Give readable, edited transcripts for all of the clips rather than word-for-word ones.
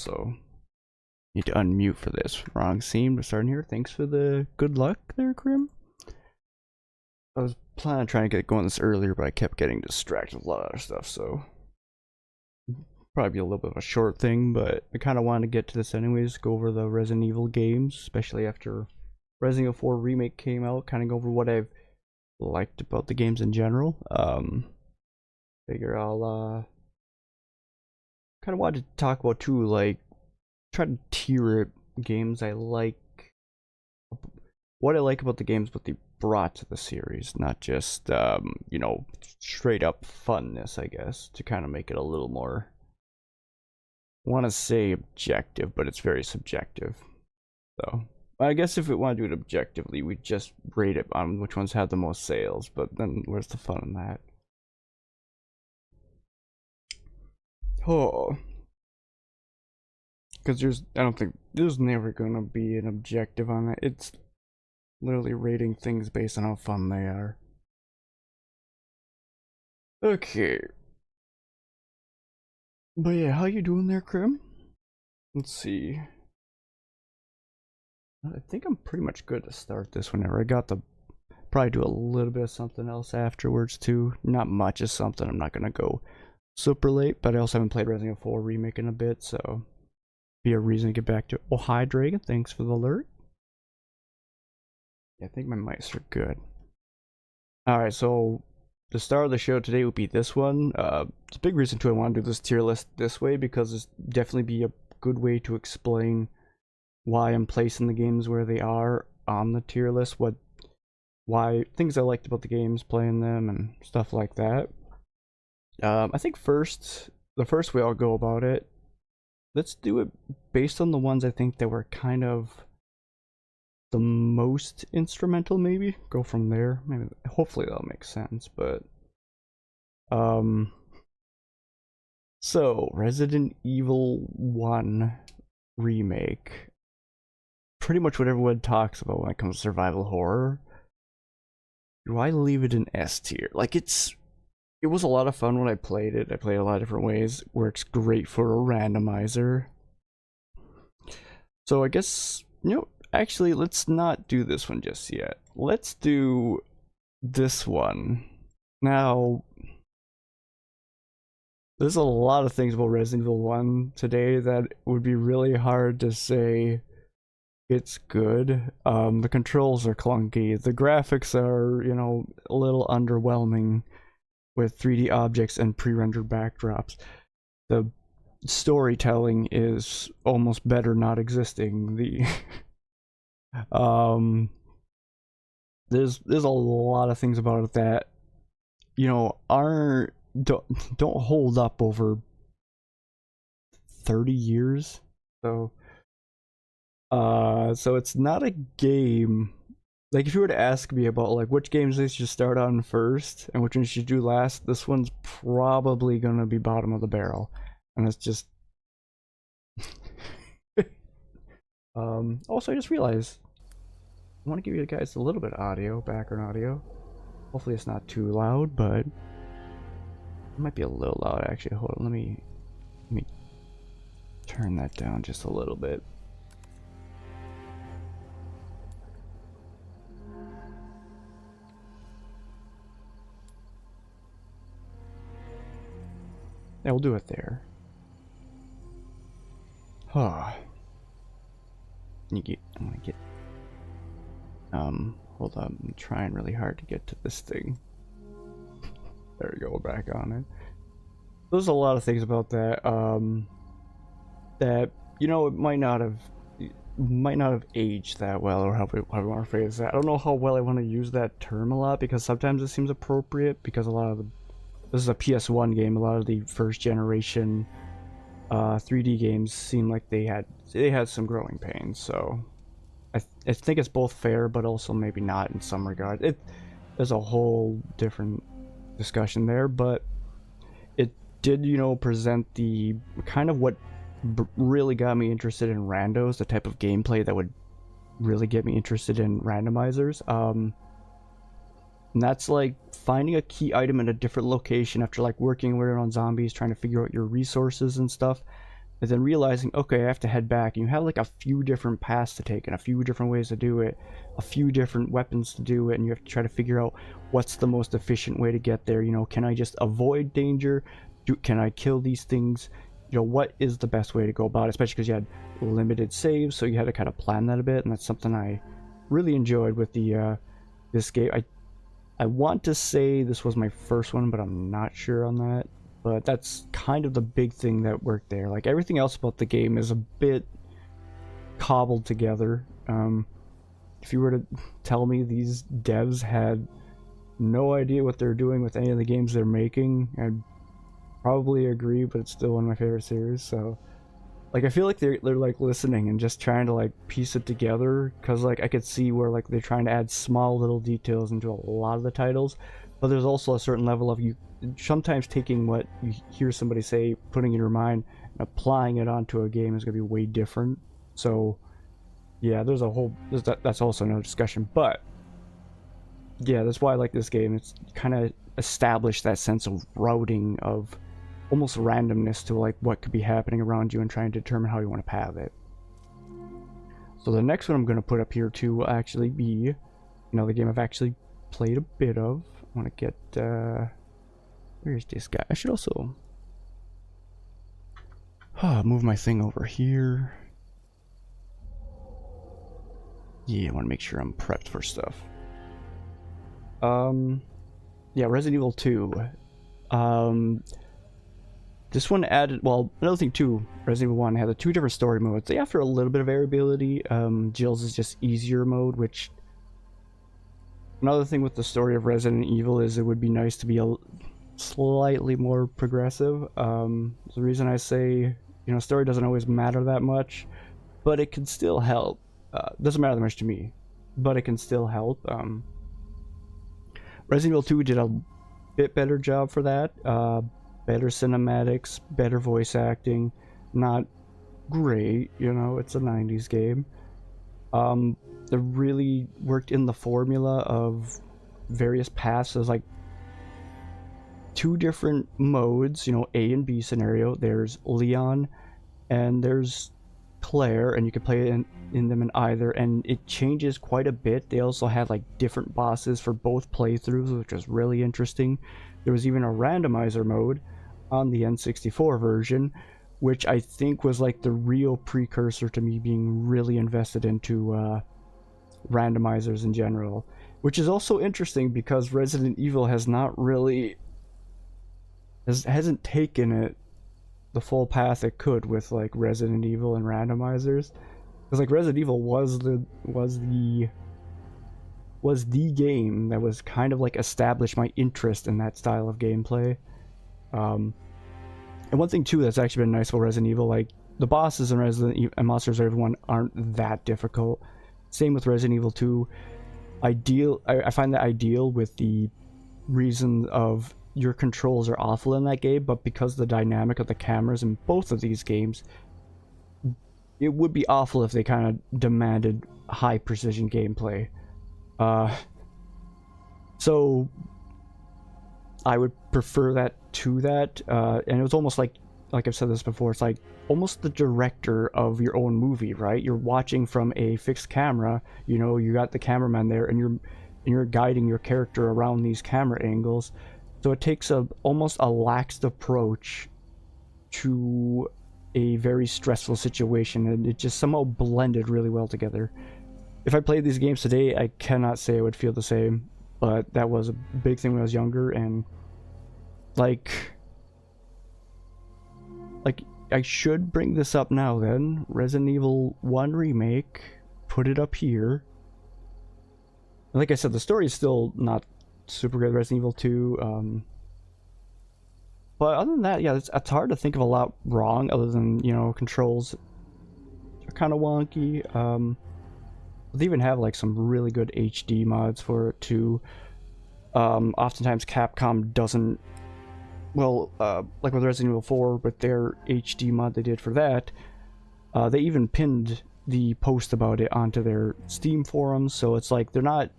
so need to unmute for this. Wrong scene, but starting here. Thanks for the good luck there, Krim. I was planning on trying to get going this earlier, but I kept getting distracted with a lot of other stuff, so probably be a little bit of a short thing, but I kind of wanted to get to this anyways, go over the Resident Evil games, especially after Resident Evil 4 Remake came out, kind of go over what I've liked about the games in general. Figure I'll kind of wanted to talk about too, like try to tier it, games I like, what I like about the games, what they brought to the series, not just you know, straight up funness, I guess, to kind of make it a little more, I want to say objective, but it's very subjective. So I guess if we want to do it objectively, we just rate it on which ones had the most sales, but then where's the fun in that? Oh, because I don't think there's never gonna be an objective on that. It's literally rating things based on how fun they are. Okay. But yeah, how you doing there, Krim? Let's see. I think I'm pretty much good to start this whenever. I got the probably do a little bit of something else afterwards too. Not much of something. I'm not gonna go super late, but I also haven't played Resident Evil 4 Remake in a bit, so be a reason to get back to it. Oh, hi Dragon, thanks for the alert. Yeah, I think my mics are good. Alright, so the start of the show today would be this one. It's a big reason too I want to do this tier list this way, because it's definitely be a good way to explain why I'm placing the games where they are on the tier list, why things I liked about the games, playing them, and stuff like that. I think the first way I'll go about it, let's do it based on the ones I think that were kind of the most instrumental, maybe. Go from there. Maybe, hopefully that'll make sense, but so Resident Evil 1 Remake. Pretty much what everyone talks about when it comes to survival horror. Do I leave it in S tier? Like it was a lot of fun when I played it. I played a lot of different ways. Works great for a randomizer. So I guess, you know, actually let's not do this one just yet. Let's do this one. Now, there's a lot of things about Resident Evil 1 today that would be really hard to say it's good. The controls are clunky. The graphics are, you know, a little underwhelming with 3D objects and pre-rendered backdrops. The storytelling is almost better not existing. There's a lot of things about it that, you know, don't hold up over 30 years. So it's not a game. Like, if you were to ask me about like which games they should start on first and which ones you should do last, this one's probably gonna be bottom of the barrel, and it's just. Also, I just realized I want to give you guys a little bit of audio, background audio. Hopefully, it's not too loud, but it might be a little loud actually. Hold on, let me turn that down just a little bit. Yeah, we'll do it there. Huh. I'm gonna get. Hold on. I'm trying really hard to get to this thing. There we go. We're back on it. There's a lot of things about that. That, you know, it might not have aged that well, or how I want to phrase that. I don't know how well I want to use that term a lot, because sometimes it seems appropriate, because a lot of this is a PS1 game. A lot of the first generation 3D games seem like they had some growing pains. So I think it's both fair, but also maybe not in some regard. There's a whole different discussion there, but it did, you know, present the kind of what really got me interested in randos, the type of gameplay that would really get me interested in randomizers. And that's like finding a key item in a different location after like working around zombies, trying to figure out your resources and stuff. and then realizing, okay, I have to head back. And you have like a few different paths to take and a few different ways to do it, a few different weapons to do it, and you have to try to figure out what's the most efficient way to get there. You know, can I just avoid danger? Can I kill these things? You know, what is the best way to go about it? Especially because you had limited saves, so you had to kind of plan that a bit, and that's something I really enjoyed with the this game. I want to say this was my first one, but I'm not sure on that. But that's kind of the big thing that worked there. Like, everything else about the game is a bit cobbled together. If you were to tell me these devs had no idea what they're doing with any of the games they're making, I'd probably agree, but it's still one of my favorite series. So, like, I feel like they're like listening and just trying to like piece it together, because like I could see where like they're trying to add small little details into a lot of the titles, but there's also a certain level of you sometimes taking what you hear somebody say, putting it in your mind, and applying it onto a game is going to be way different. So yeah, that's also another discussion. But yeah, that's why I like this game. It's kind of established that sense of routing, of almost randomness to like what could be happening around you and trying to determine how you want to path it. So the next one I'm going to put up here too will actually be another game I've actually played a bit of. I want to get where's this guy? I should also move my thing over here. Yeah, I want to make sure I'm prepped for stuff. Yeah, Resident Evil 2. This one added, well, another thing too, Resident Evil 1 had the two different story modes. They offer a little bit of variability. Jill's is just easier mode, which, another thing with the story of Resident Evil is it would be nice to be slightly more progressive. The reason I say, you know, story doesn't always matter that much, but it can still help. Doesn't matter that much to me, but it can still help. Resident Evil 2 did a bit better job for that. Better cinematics, better voice acting. Not great, you know, it's a 90s game. They really worked in the formula of various paths. There's like two different modes, you know, A and B scenario. There's Leon and there's Claire, and you can play in them in either, and it changes quite a bit. They also had like different bosses for both playthroughs, which was really interesting. There was even a randomizer mode on the N64 version, which I think was like the real precursor to me being really invested into randomizers in general, which is also interesting because Resident Evil has not really hasn't taken it the full path it could with like Resident Evil and randomizers, because like Resident Evil was the game that was kind of like established my interest in that style of gameplay. And one thing too that's actually been nice about Resident Evil, like the bosses in Resident Evil and Monsters Everyone aren't that difficult. Same with Resident Evil 2. I find that ideal with the reason of your controls are awful in that game, but because the dynamic of the cameras in both of these games, it would be awful if they kind of demanded high precision gameplay. So I would prefer that to that, and it was almost like I've said this before, it's like almost the director of your own movie, right? You're watching from a fixed camera, you know, you got the cameraman there, and you're guiding your character around these camera angles. So it takes almost a laxed approach to a very stressful situation, and it just somehow blended really well together. If I played these games today, I cannot say I would feel the same, but that was a big thing when I was younger, and like I should bring this up now then. Resident Evil 1 Remake, put it up here. Like I said, the story is still not super good. Resident Evil 2, but other than that, yeah, it's hard to think of a lot wrong other than, you know, controls are kind of wonky. They even have like some really good HD mods for it too. Oftentimes Capcom doesn't, well, like with Resident Evil 4 with their HD mod they did for that, they even pinned the post about it onto their Steam forums, so it's like they're not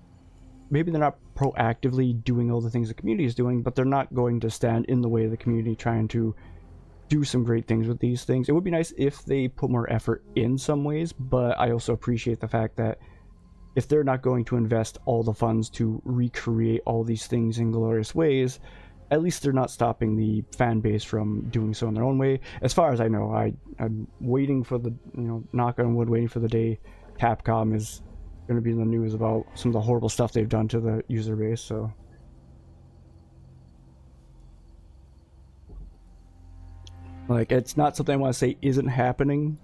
proactively doing all the things the community is doing, but they're not going to stand in the way of the community trying to do some great things with these things. It would be nice if they put more effort in some ways, but I also appreciate the fact that if they're not going to invest all the funds to recreate all these things in glorious ways, at least they're not stopping the fan base from doing so in their own way. As far as I know, I'm waiting for the, knock on wood, waiting for the day Capcom is going to be in the news about some of the horrible stuff they've done to the user base, so. Like, it's not something I want to say isn't happening.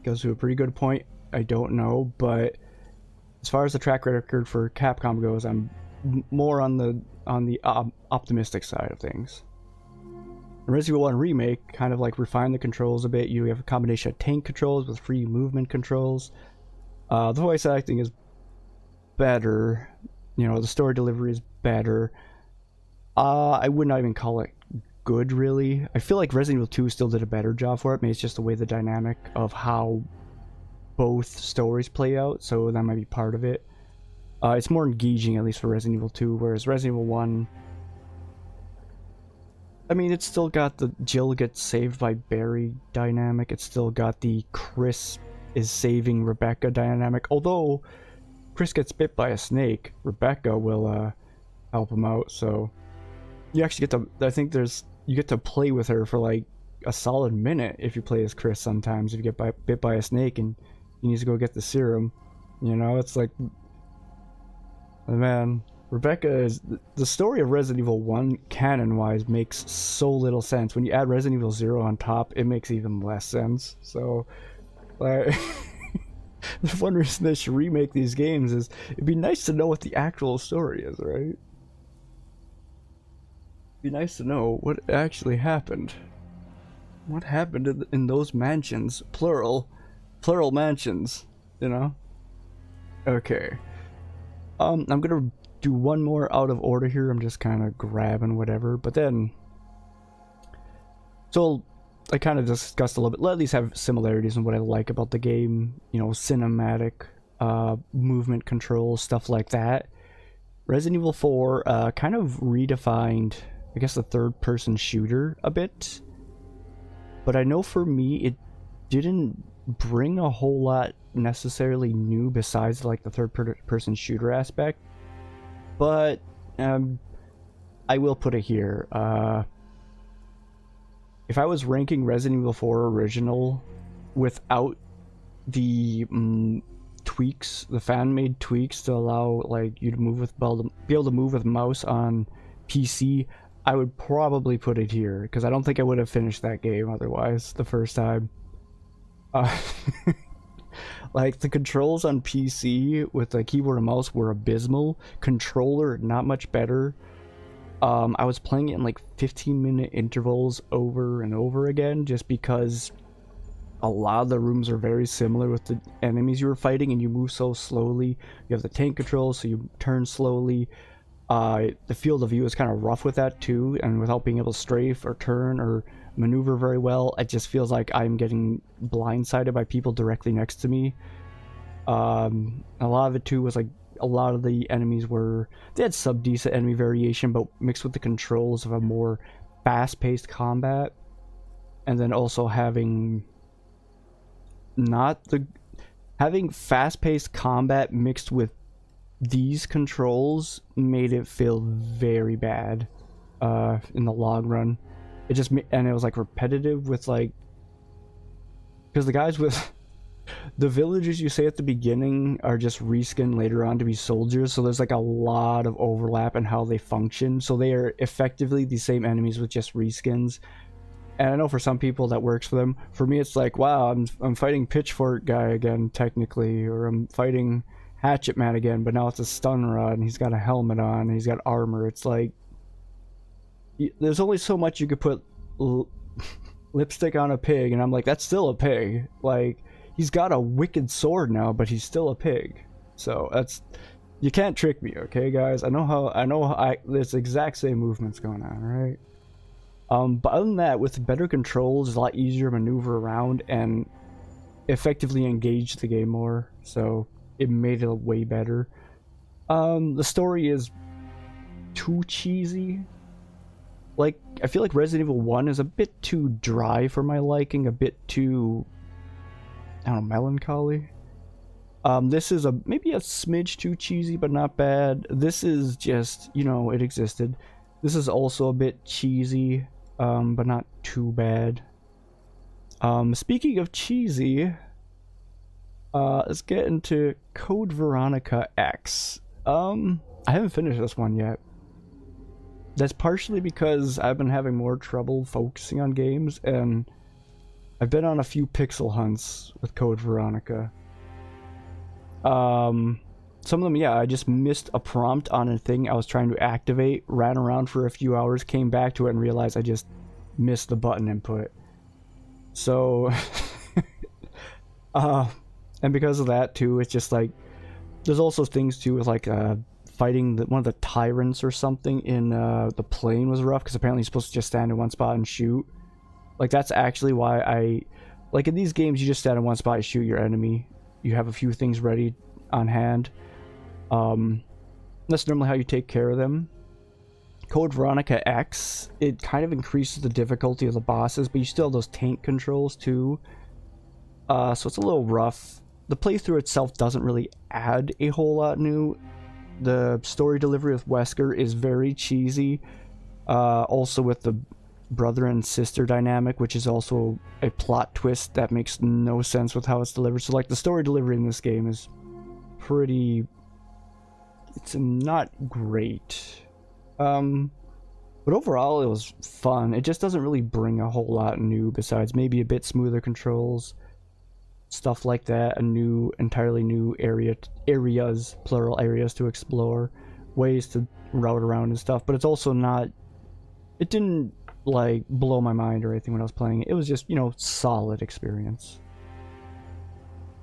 Goes to a pretty good point. I don't know, but as far as the track record for Capcom goes, I'm more on the optimistic side of things. Resident Evil 1 Remake kind of like refined the controls a bit. You have a combination of tank controls with free movement controls. The voice acting is better. The story delivery is better. I would not even call it good, really. I feel like Resident Evil 2 still did a better job for it. Maybe it's just the way the dynamic of how both stories play out, so that might be part of it. It's more engaging, at least for Resident Evil 2, whereas Resident Evil 1, I mean, it's still got the Jill gets saved by Barry dynamic. It's still got the Chris is saving Rebecca dynamic. Although Chris gets bit by a snake, Rebecca will help him out. So you actually get to, I think you get to play with her for like a solid minute if you play as Chris sometimes. If you get bit by a snake and you need to go get the serum, it's like, man, Rebecca is, the story of Resident Evil 1 canon-wise makes so little sense. When you add Resident Evil 0 on top, it makes even less sense. So, like, the one reason they should remake these games is it'd be nice to know what the actual story is, right? It'd be nice to know what actually happened. What happened in those mansions? Plural mansions, Okay. I'm gonna do one more out of order here. I'm just kind of grabbing whatever, but then, so I kind of discussed a little bit. Let these have similarities in what I like about the game. Cinematic, movement control, stuff like that. Resident Evil 4 kind of redefined, I guess, the third-person shooter a bit. But I know for me, it didn't bring a whole lot necessarily new besides like the third-person shooter aspect. But I will put it here. If I was ranking Resident Evil 4 original without the tweaks, the fan-made tweaks to allow like you to move with be able to move with mouse on PC, I would probably put it here because I don't think I would have finished that game otherwise the first time. Like the controls on PC with the keyboard and mouse were abysmal. Controller not much better. I was playing it in like 15-minute intervals over and over again just because a lot of the rooms are very similar with the enemies you were fighting and you move so slowly. You have the tank controls, so you turn slowly. The field of view is kind of rough with that too, and without being able to strafe or turn or maneuver very well, it just feels like I'm getting blindsided by people directly next to me. A lot of it too was like a lot of the enemies they had sub-decent enemy variation, but mixed with the controls of a more fast-paced combat, and then also having fast-paced combat mixed with these controls made it feel very bad in the long run. It was like repetitive with like, because the guys with the villagers you say at the beginning are just reskinned later on to be soldiers, so there's like a lot of overlap in how they function. So they are effectively the same enemies with just reskins. And I know for some people that works for them. For me, it's like, wow, I'm fighting Pitchfork guy again technically, or I'm fighting Hatchet Man again, but now it's a stun rod and he's got a helmet on and he's got armor. It's like, there's only so much you could put lipstick on a pig, and I'm like, that's still a pig. Like, he's got a wicked sword now, but he's still a pig. So you can't trick me, okay, guys? I know how there's exact same movements going on, right? But other than that, with better controls, it's a lot easier to maneuver around and effectively engage the game more. So it made it way better. The story is too cheesy. like, I feel like Resident Evil 1 is a bit too dry for my liking, a bit too, I don't know, melancholy. This is maybe a smidge too cheesy, but not bad. This is just, you know, it existed. This is also a bit cheesy, but not too bad. Speaking of cheesy, let's get into Code Veronica X. I haven't finished this one yet. That's partially because I've been having more trouble focusing on games, and I've been on a few pixel hunts with Code Veronica. Some of them, yeah, I just missed a prompt on a thing I was trying to activate, ran around for a few hours, came back to it, and realized I just missed the button input. So, and because of that too, it's just like, there's also things too with like, fighting one of the tyrants or something in, the plane was rough, because apparently you're supposed to just stand in one spot and shoot. Like, that's actually why like in these games, you just stand in one spot and shoot your enemy. You have a few things ready on hand. That's normally how you take care of them. Code Veronica X, it kind of increases the difficulty of the bosses, but you still have those tank controls too. So it's a little rough. The playthrough itself doesn't really add a whole lot new. The story delivery with Wesker is very cheesy. Also with the brother and sister dynamic, which is also a plot twist that makes no sense with how it's delivered. So like, the story delivery in this game is pretty, it's not great. But overall it was fun. It just doesn't really bring a whole lot new, besides maybe a bit smoother controls, stuff like that, entirely new areas, plural areas to explore, ways to route around and stuff. But it's also not, it didn't like blow my mind or anything when I was playing it. It was just, you know, solid experience.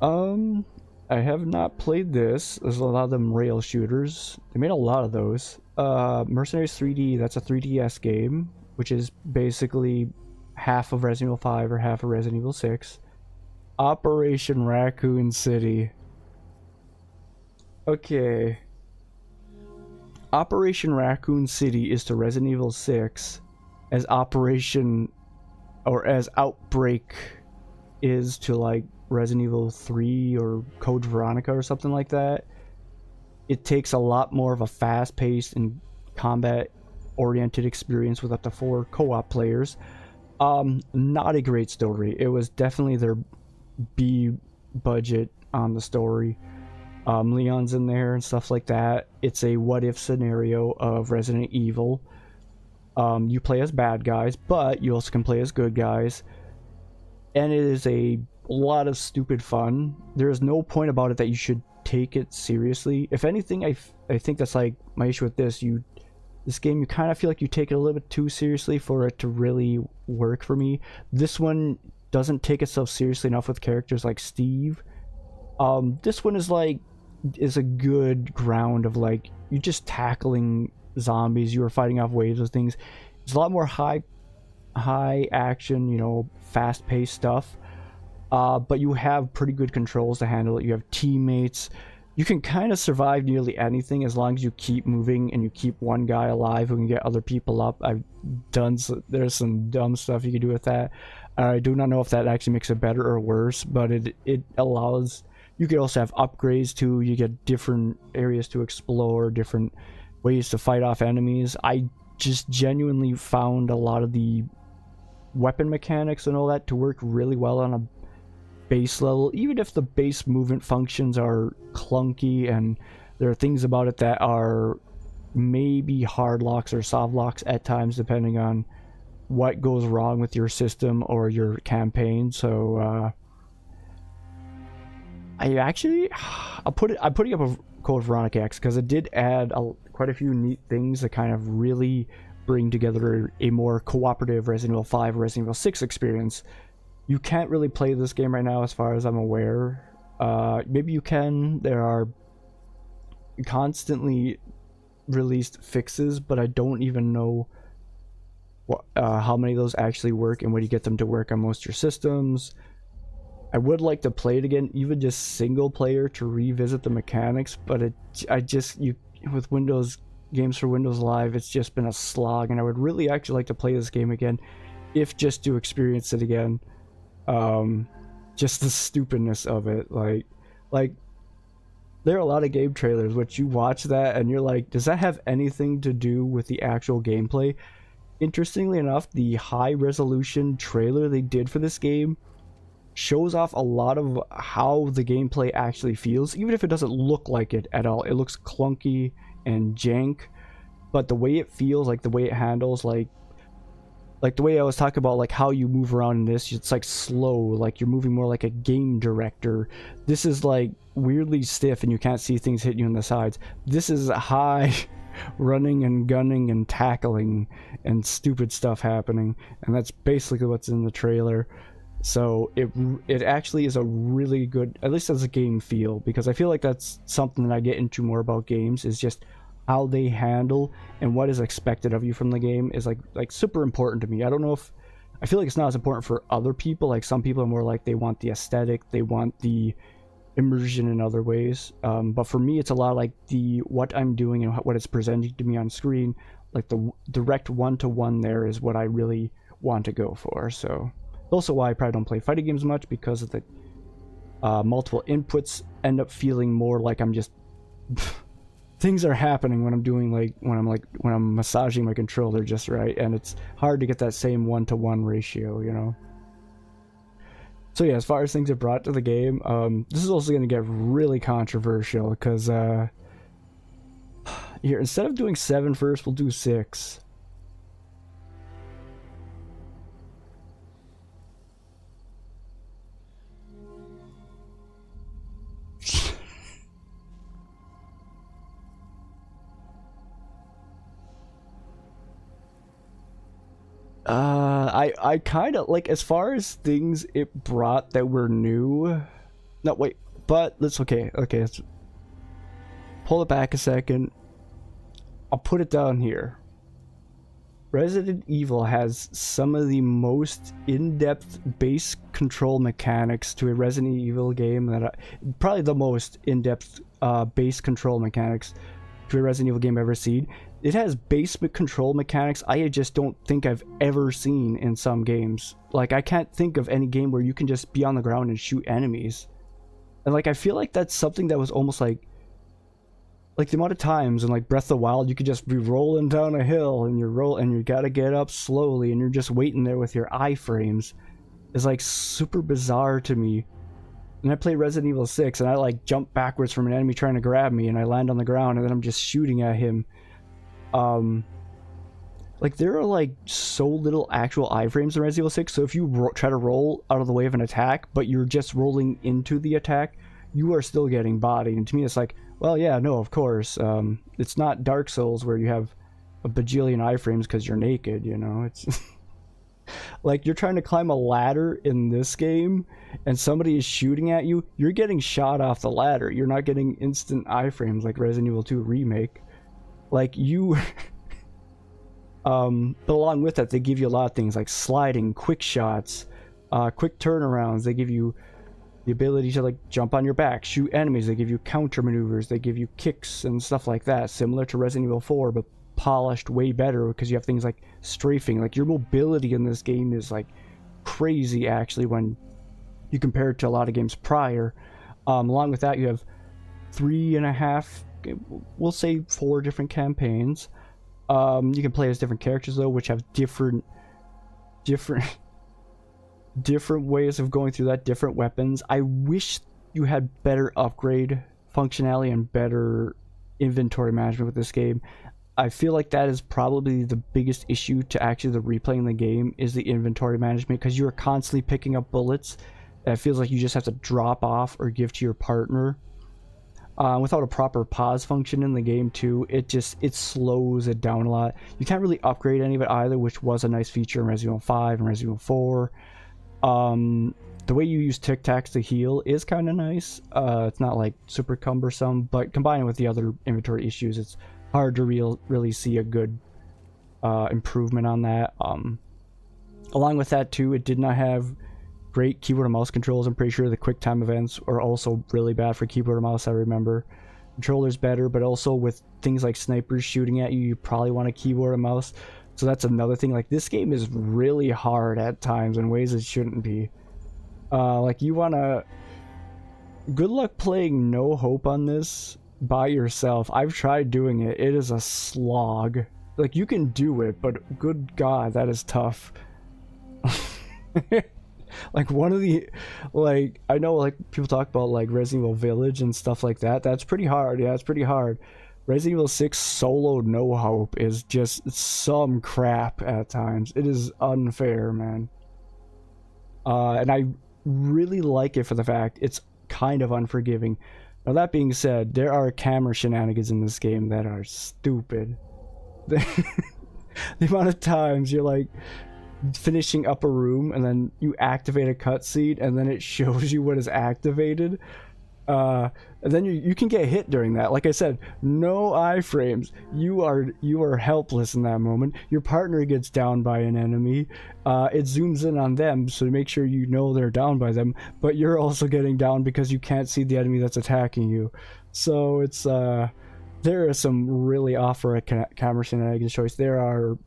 I have not played this. There's a lot of them rail shooters. They made a lot of those. Mercenaries 3D, that's a 3DS game, which is basically half of Resident Evil 5 or half of Resident Evil 6. Operation Raccoon City. Okay. Operation Raccoon City is to Resident Evil 6 as Outbreak is to like Resident Evil 3 or Code Veronica or something like that. It takes a lot more of a fast-paced and combat-oriented experience with up to 4 co-op players. Not a great story. It was definitely their B budget on the story. Leon's in there and stuff like that. It's a what-if scenario of Resident Evil. You play as bad guys, but you also can play as good guys. And it is a lot of stupid fun. There is no point about it that you should take it seriously. If anything, I think that's like my issue with this. This game, you kind of feel like you take it a little bit too seriously for it to really work for me. This one doesn't take itself seriously enough with characters like Steve. This one is a good ground of like, you're just tackling zombies, you are fighting off waves of things. It's a lot more high action, you know, fast-paced stuff. But you have pretty good controls to handle it. You have teammates. You can kind of survive nearly anything as long as you keep moving and you keep one guy alive who can get other people up. There's some dumb stuff you can do with that. I do not know if that actually makes it better or worse, but it allows, you could also have upgrades too. You get different areas to explore, different ways to fight off enemies. I just genuinely found a lot of the weapon mechanics and all that to work really well on a base level, even if the base movement functions are clunky and there are things about it that are maybe hard locks or soft locks at times, depending on what goes wrong with your system or your campaign. So I'm putting up a Code Veronica X because it did add quite a few neat things that kind of really bring together a more cooperative Resident Evil 5 or Resident Evil 6 experience. You can't really play this game right now as far as I'm aware. Maybe you can. There are constantly released fixes, but I don't even know how many of those actually work and when you get them to work on most of your systems. I would like to play it again, even just single player, to revisit the mechanics, but with Windows games for Windows Live, it's just been a slog, and I would really actually like to play this game again, if just to experience it again. Just the stupidness of it, like there are a lot of game trailers which you watch that and you're like, does that have anything to do with the actual gameplay? Interestingly enough, the high resolution trailer they did for this game shows off a lot of how the gameplay actually feels, even if it doesn't look like it at all. It looks clunky and jank, but the way it feels, like the way it handles, like the way I was talking about, like how you move around in this, it's like slow, like you're moving more like a game director. This is like weirdly stiff and you can't see things hit you in the sides. This is high running and gunning and tackling and stupid stuff happening, and that's basically what's in the trailer. So it actually is a really good, at least as a game feel, because I feel like that's something that I get into more about games, is just how they handle and what is expected of you from the game is like super important to me. I don't know if, I feel like it's not as important for other people. Like some people are more like, they want the aesthetic, they want the immersion in other ways, but for me it's a lot like the what I'm doing and what it's presenting to me on screen. Like the direct one-to-one there is what I really want to go for. So also why I probably don't play fighting games much, because of the multiple inputs end up feeling more like I'm just things are happening when I'm doing, when I'm massaging my controller just right, and it's hard to get that same one-to-one ratio, you know. So yeah, as far as things it brought to the game, this is also going to get really controversial, because here, instead of doing 7 first, we'll do 6. I kind of like, as far as things it brought that were new. No, wait, but let's let's pull it back a second. I'll put it down here. Resident Evil has some of the most in-depth base control mechanics to a Resident Evil game that probably the most in-depth base control mechanics to a Resident Evil game I've ever seen. It has basic control mechanics I just don't think I've ever seen in some games. Like, I can't think of any game where you can just be on the ground and shoot enemies. And like, I feel like that's something that was almost like the amount of times in like Breath of the Wild you could just be rolling down a hill and you gotta get up slowly and you're just waiting there with your iframes is like super bizarre to me. And I play Resident Evil 6 and I like jump backwards from an enemy trying to grab me and I land on the ground and then I'm just shooting at him. Like, there are like so little actual iframes in Resident Evil 6, so if you try to roll out of the way of an attack but you're just rolling into the attack, you are still getting bodied. And to me it's like, well, yeah, no, of course. It's not Dark Souls where you have a bajillion iframes because you're naked, you know. It's like, you're trying to climb a ladder in this game and somebody is shooting at you, you're getting shot off the ladder. You're not getting instant iframes like Resident Evil 2 Remake. Like, you but along with that, they give you a lot of things like sliding, quick shots, quick turnarounds. They give you the ability to like jump on your back, shoot enemies. They give you counter maneuvers. They give you kicks and stuff like that, similar to Resident Evil 4, but polished way better because you have things like strafing. Like, your mobility in this game is like crazy actually when you compare it to a lot of games prior. Along with that, you have 3.5, we'll say 4 different campaigns. You can play as different characters though, which have different ways of going through that, different weapons. I wish you had better upgrade functionality and better inventory management with this game. I feel like that is probably the biggest issue to actually the replaying the game, is the inventory management, because you're constantly picking up bullets that it feels like you just have to drop off or give to your partner. Without a proper pause function in the game too, it slows it down a lot. You can't really upgrade any of it either, which was a nice feature in Resident Evil 5 and Resident Evil 4. The way you use Tic Tacs to heal is kind of nice. It's not like super cumbersome, but combined with the other inventory issues, it's hard to really see a good improvement on that. Along with that too, it did not have great keyboard and mouse controls. I'm pretty sure the quick time events are also really bad for keyboard and mouse, I remember. controller's better, but also with things like snipers shooting at you, you probably want a keyboard and mouse. So that's another thing. Like, this game is really hard at times in ways it shouldn't be. Like, you wanna... Good luck playing No Hope on this by yourself. I've tried doing it. It is a slog. Like, you can do it, but good God, that is tough. Like, one of the, like, I know, like, people talk about, like, Resident Evil Village and stuff like that. That's pretty hard. Yeah, it's pretty hard. Resident Evil 6 solo No Hope is just some crap at times. It is unfair, man. And I really like it for the fact it's kind of unforgiving. Now, that being said, there are camera shenanigans in this game that are stupid. The amount of times you're, like, finishing up a room and then you activate a cutscene and then it shows you what is activated, and then you can get hit during that. Like I said, no iframes. You are helpless in that moment. Your partner gets down by an enemy. It zooms in on them, so to make sure you know they're down by them, but you're also getting down because you can't see the enemy that's attacking you. So it's there are some really off-road camera shenanigans choice. There are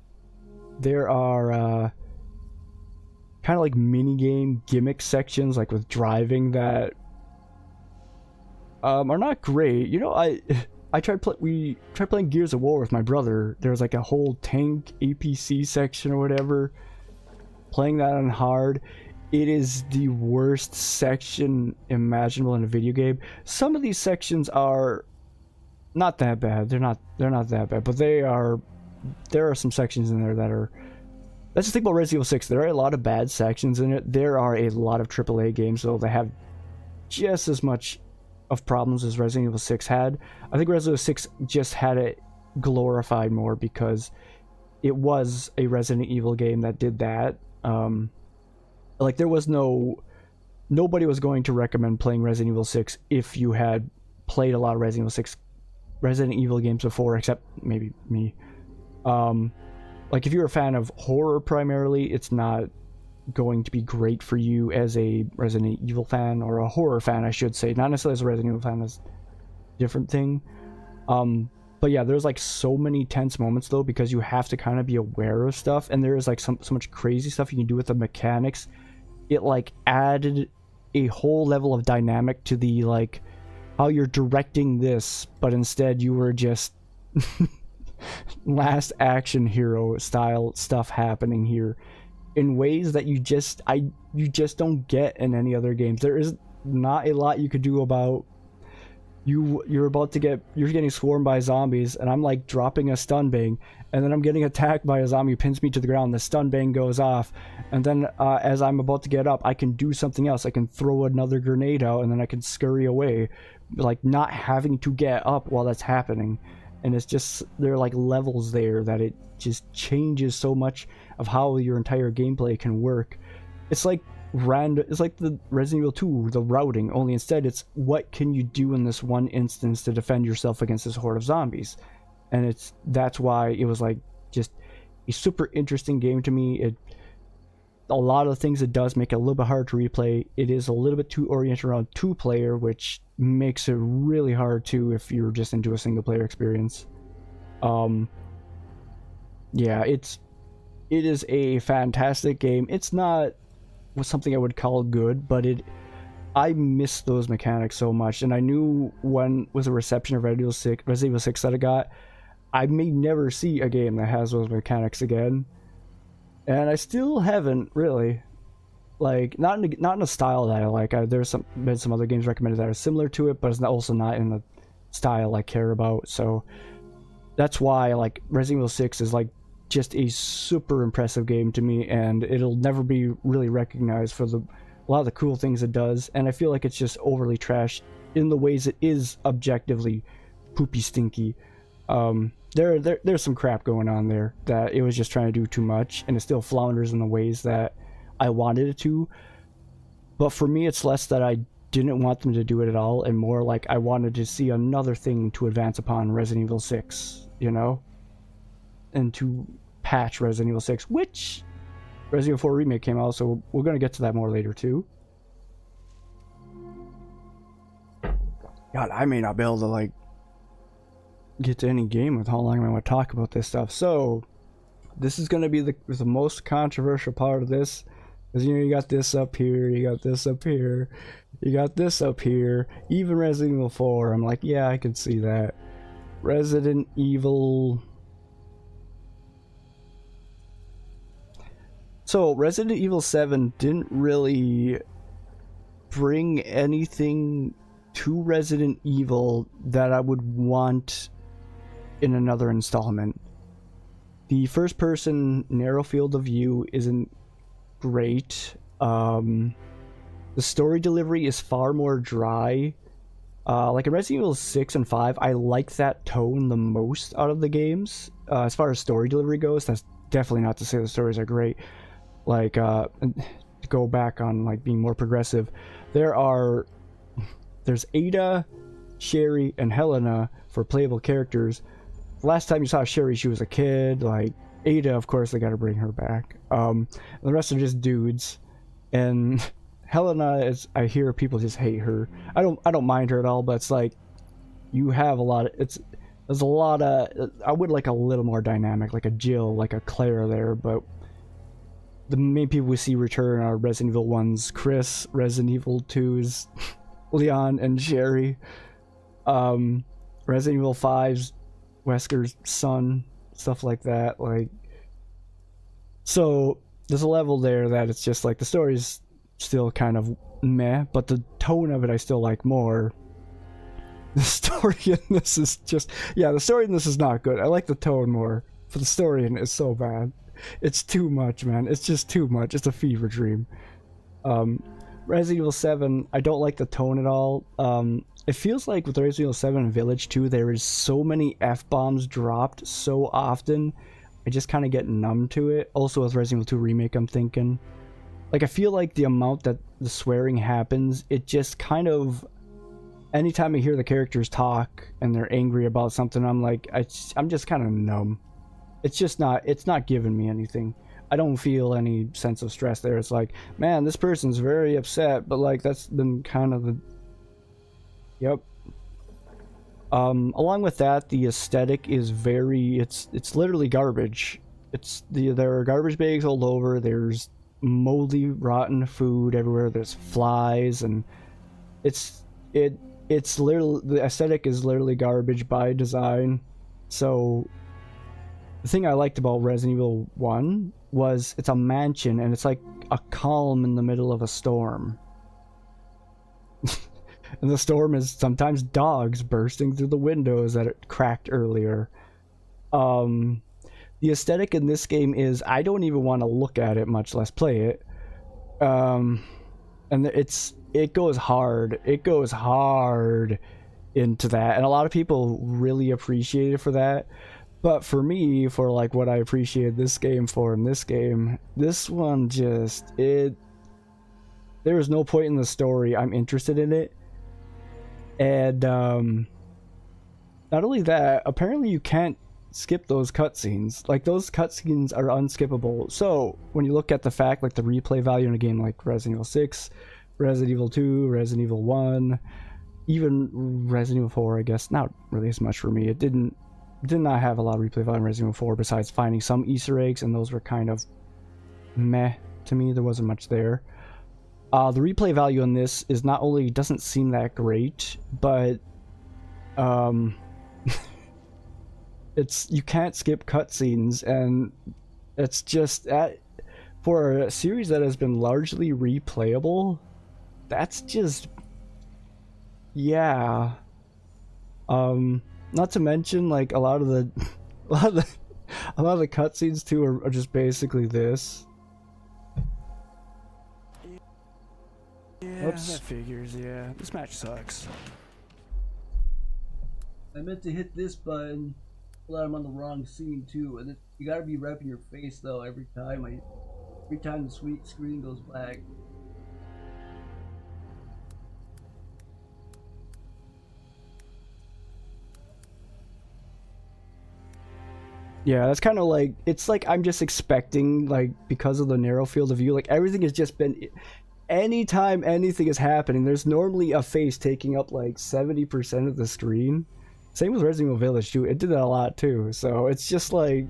kind of like mini game gimmick sections, like with driving, that are not great. You know, we tried playing Gears of War with my brother. There was like a whole tank APC section or whatever. Playing that on hard, it is the worst section imaginable in a video game. Some of these sections are not that bad. They're not that bad, but there are some sections in there that are... Let's just think about Resident Evil 6. There are a lot of bad sections in it. There are a lot of AAA games, though, that have just as much of problems as Resident Evil 6 had. I think Resident Evil 6 just had it glorified more because it was a Resident Evil game that did that. Like, there was nobody was going to recommend playing Resident Evil 6 if you had played a lot of Resident Evil games before, except maybe me. Like, if you're a fan of horror primarily, it's not going to be great for you as a Resident Evil fan, or a horror fan, I should say. Not necessarily as a Resident Evil fan, that's a different thing. But yeah, there's like so many tense moments though, because you have to kind of be aware of stuff, and there is like so much crazy stuff you can do with the mechanics. It like added a whole level of dynamic to the, like, how you're directing this, but instead you were just last action hero style stuff happening here in ways that you just don't get in any other games. There is not a lot you could do about you're getting swarmed by zombies, and I'm like dropping a stun bang, and then I'm getting attacked by a zombie who pins me to the ground. The stun bang goes off, and then as I'm about to get up, I can do something else. I can throw another grenade out, and then I can scurry away, like not having to get up while that's happening. And it's just, there are like levels there that it just changes so much of how your entire gameplay can work. It's like it's like the Resident Evil 2, the routing, only instead it's what can you do in this one instance to defend yourself against this horde of zombies. And that's why it was like just a super interesting game to me. A lot of the things it does make it a little bit hard to replay. It is a little bit too oriented around two-player, which makes it really hard to if you're just into a single-player experience. Yeah, it is a fantastic game. It's not something I would call good, but I miss those mechanics so much, and I knew when with the reception of Resident Evil 6 that I got, I may never see a game that has those mechanics again. And I still haven't really, like, not in a style that I like. There's been some other games recommended that are similar to it, but it's also not in the style I care about. So that's why, like, Resident Evil 6 is like just a super impressive game to me, and it'll never be really recognized for a lot of the cool things it does. And I feel like it's just overly trashed in the ways it is objectively poopy stinky. There's some crap going on there that it was just trying to do too much, and it still flounders in the ways that I wanted it to. But for me, it's less that I didn't want them to do it at all, and more like I wanted to see another thing to advance upon Resident Evil 6, you know? And to patch Resident Evil 6, which Resident Evil 4 Remake came out, so we're going to get to that more later too. God, I may not be able to, like, get to any game with how long I want to talk about this stuff. So this is going to be the most controversial part of this, because you know, you got this up here, you got this up here, you got this up here. Even Resident Evil 4, I'm like, yeah, I can see that. Resident Evil. So Resident Evil 7 didn't really bring anything to Resident Evil that I would want in another installment. The first person narrow field of view isn't great. The story delivery is far more dry. Like in Resident Evil 6 and 5, I like that tone the most out of the games. As far as story delivery goes, that's definitely not to say the stories are great. Like, to go back on like being more progressive, there's Ada, Sherry, and Helena for playable characters. Last time you saw Sherry, she was a kid. Like Ada, of course, they got to bring her back. The rest are just dudes, and Helena is. I hear people just hate her. I don't mind her at all, but it's like you have a lot of. There's a lot of. I would like a little more dynamic, like a Jill, like a Claire there, but the main people we see return are Resident Evil 1's Chris, Resident Evil 2's Leon and Sherry, Resident Evil 5's Wesker's son, stuff like that. Like, so there's a level there that it's just like the story's still kind of meh, but the tone of it I still like more. The story in this is just, yeah, the story in this is not good. I like the tone more, but the story in it is so bad. It's too much, man. It's just too much. It's a fever dream. Resident Evil 7, I don't like the tone at all. It feels like with Resident Evil 7 and Village 2, there is so many F-bombs dropped so often, I just kind of get numb to it. Also with Resident Evil 2 Remake, I'm thinking. Like, I feel like the amount that the swearing happens, it just kind of... Anytime I hear the characters talk and they're angry about something, I'm like, I'm just kind of numb. It's not giving me anything. I don't feel any sense of stress there. It's like, man, this person's very upset, but like that's been kind of the... Yep. Along with that, the aesthetic is very... It's literally garbage. There are garbage bags all over. There's moldy, rotten food everywhere. There's flies, and it's literally... The aesthetic is literally garbage by design. So the thing I liked about Resident Evil 1 was it's a mansion, and it's like a calm in the middle of a storm. And the storm is sometimes dogs bursting through the windows that it cracked earlier. The aesthetic in this game is, I don't even want to look at it, much less play it. And it goes hard. It goes hard into that, and a lot of people really appreciate it for that. But for me, for like what I appreciated this game for in this game, this one just, there is no point in the story I'm interested in it. And not only that, apparently you can't skip those cutscenes. Like, those cutscenes are unskippable. So when you look at the fact, like the replay value in a game like Resident Evil 6, Resident Evil 2, Resident Evil 1, even Resident Evil 4, I guess, not really as much for me. It did not have a lot of replay value in Resident Evil 4 besides finding some Easter eggs, and those were kind of meh to me. There wasn't much there. The replay value on this is not only doesn't seem that great, but you can't skip cutscenes, and it's just for a series that has been largely replayable, that's just, yeah. Not to mention, like, a lot of the cutscenes too are just basically this. Yeah, oops. That figures. Yeah, this match sucks. I meant to hit this button, but I'm on the wrong scene too, and you gotta be repping your face though every time the sweet screen goes black. Yeah, that's kind of like, it's like I'm just expecting, like, because of the narrow field of view, like everything has just been, anytime anything is happening, there's normally a face taking up like 70% of the screen. Same with Resident Evil Village too. It did that a lot too. So it's just like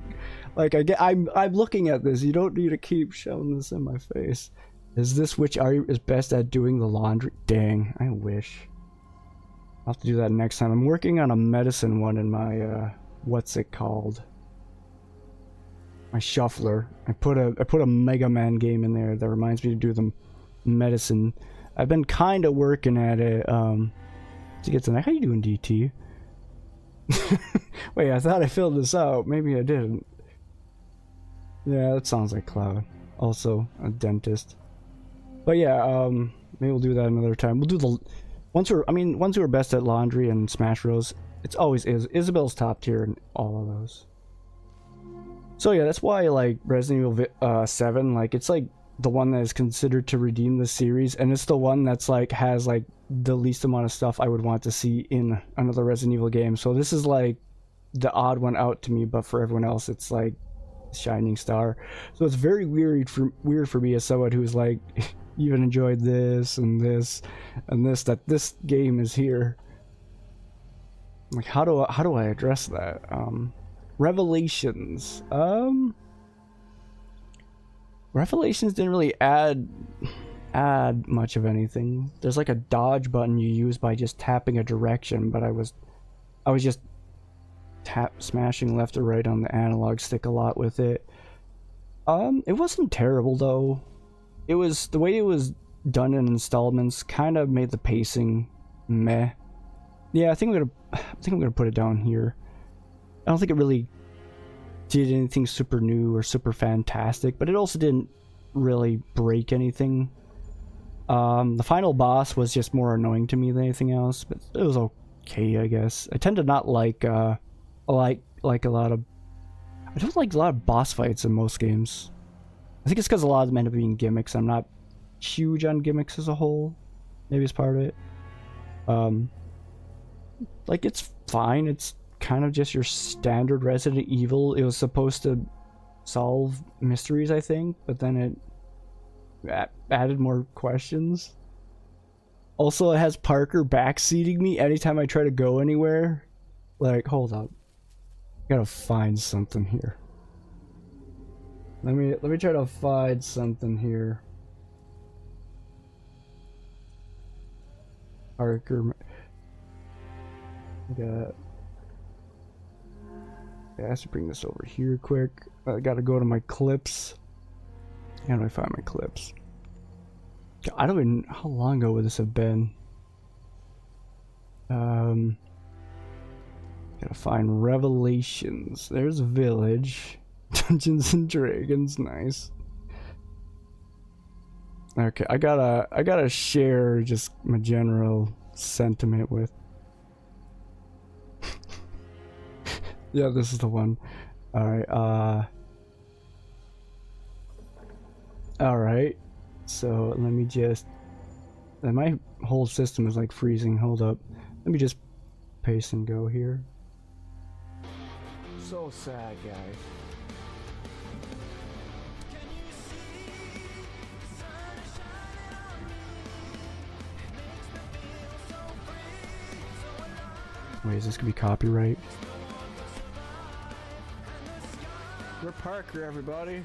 I'm looking at this. You don't need to keep shoving this in my face. Is this which is best at doing the laundry? Dang, I wish. I'll have to do that next time. I'm working on a medicine one in my what's it called? My shuffler. I put a Mega Man game in there that reminds me to do the medicine. I've been kind of working at it to get to that. How you doing, DT? Wait, I thought I filled this out. Maybe I didn't. Yeah, that sounds like Cloud. Also a dentist. But yeah, maybe we'll do that another time. We'll do the ones who are best at laundry and Smash Bros. It's always Isabel's top tier in all of those. So yeah, that's why like Resident Evil 7, like it's like the one that is considered to redeem the series, and it's the one that's like has like the least amount of stuff I would want to see in another Resident Evil game. So this is like the odd one out to me, but for everyone else it's like shining star. So it's very weird for me as someone who's like even enjoyed this and this and this, that this game is here. Like how do I address that? Revelations. Revelations didn't really add much of anything. There's like a dodge button you use by just tapping a direction, but I was just smashing left or right on the analog stick a lot with it. It wasn't terrible though. It was the way it was done in installments kind of made the pacing meh. Yeah, I think I'm gonna put it down here. I don't think it really did anything super new or super fantastic, but it also didn't really break anything. The final boss was just more annoying to me than anything else, but it was okay, I guess. I tend to not like a lot of... I don't like a lot of boss fights in most games. I think it's because a lot of them end up being gimmicks. I'm not huge on gimmicks as a whole. Maybe it's part of it. Like, it's fine. It's kind of just your standard Resident Evil. It was supposed to solve mysteries, I think, but then it added more questions. Also, it has Parker backseating me anytime I try to go anywhere. Like, hold up. Gotta find something here. Let me try to find something here. Parker. I have to bring this over here quick. I gotta go to my clips. How do I find my clips? I don't even... How long ago would this have been? Gotta find Revelations. There's Village. Dungeons and Dragons. Nice. Okay, I gotta share just my general sentiment with... Yeah, this is the one. Alright, alright. So, let me just... My whole system is like freezing. Hold up. Let me just paste and go here. So sad, guys. Wait, is this gonna be copyright? We're Parker, everybody.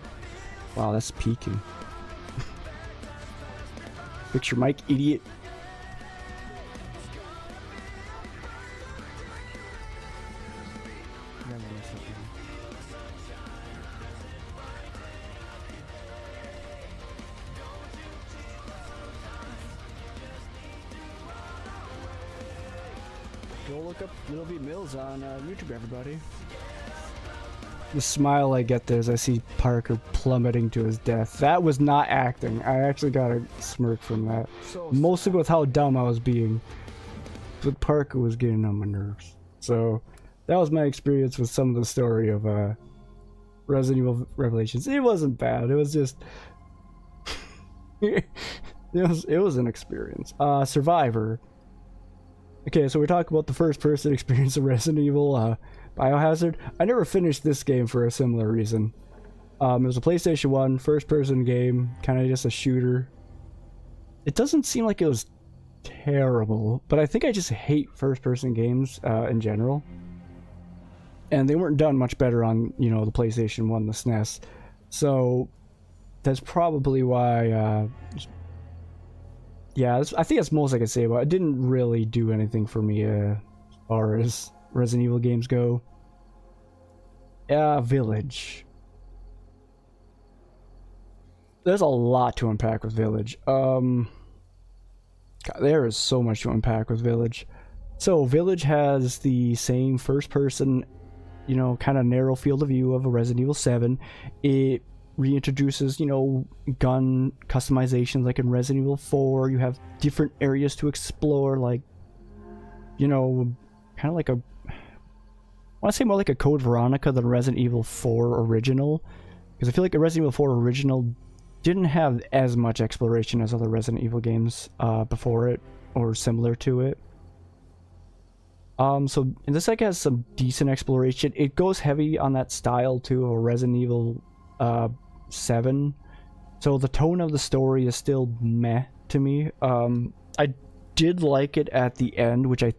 Wow, that's peaking. Fix your mic, idiot. Go look up Little B Mills on YouTube, everybody. The smile I get there as I see Parker plummeting to his death. That was not acting. I actually got a smirk from that. Mostly with how dumb I was being. But Parker was getting on my nerves. So that was my experience with some of the story of Resident Evil Revelations. It wasn't bad. It was just... it was an experience. Survivor. Okay, so we're talking about the first person experience of Resident Evil Biohazard. I never finished this game for a similar reason. It was a PlayStation 1 first person game, kind of just a shooter. It doesn't seem like it was terrible. But I think I just hate first-person games in general. And they weren't done much better on, you know, the PlayStation 1, the SNES. So that's probably why, yeah, I think that's most I can say about it. It didn't really do anything for me as far as Resident Evil games go. Village. There's a lot to unpack with Village. God, there is so much to unpack with Village. So Village has the same first person, you know, kind of narrow field of view of a Resident Evil 7. It reintroduces, you know, gun customizations like in Resident Evil 4. You have different areas to explore, like, you know, kind of like a, I want to say more like a Code Veronica than Resident Evil 4 original, because I feel like a Resident Evil 4 original didn't have as much exploration as other Resident Evil games before it or similar to it. So this like has some decent exploration. It goes heavy on that style too of Resident Evil 7. So the tone of the story is still meh to me. I did like it at the end, which I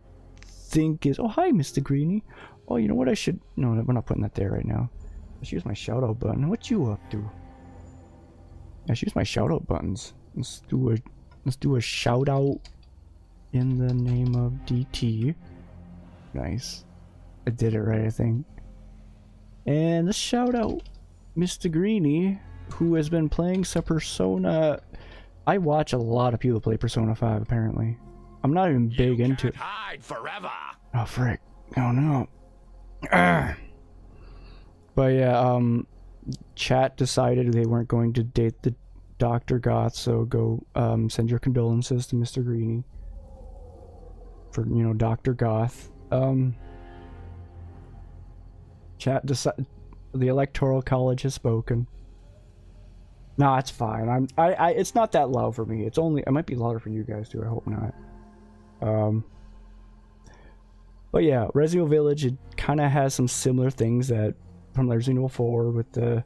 think is, oh hi Mr. Greenie. Oh, you know what I should, no, we're not putting that there right now. Let's use my shout out button. What you up to? Let's use my shout out buttons. Let's do a shout out in the name of DT. Nice. I did it right, I think. And let's shout out Mr. Greenie, who has been playing some Persona. I watch a lot of people play Persona 5, apparently. I'm not even big into it. Hide forever. Oh, frick. Oh, no. But yeah, chat decided they weren't going to date the Dr. Goth, so go send your condolences to Mr. Greenie for, you know, Dr. Goth. Chat decided, the Electoral College has spoken. No, it's fine. It's not that loud for me. It's only, it might be louder for you guys too. I hope not. But yeah, Resident Evil Village, it kind of has some similar things that from Resident Evil 4 with the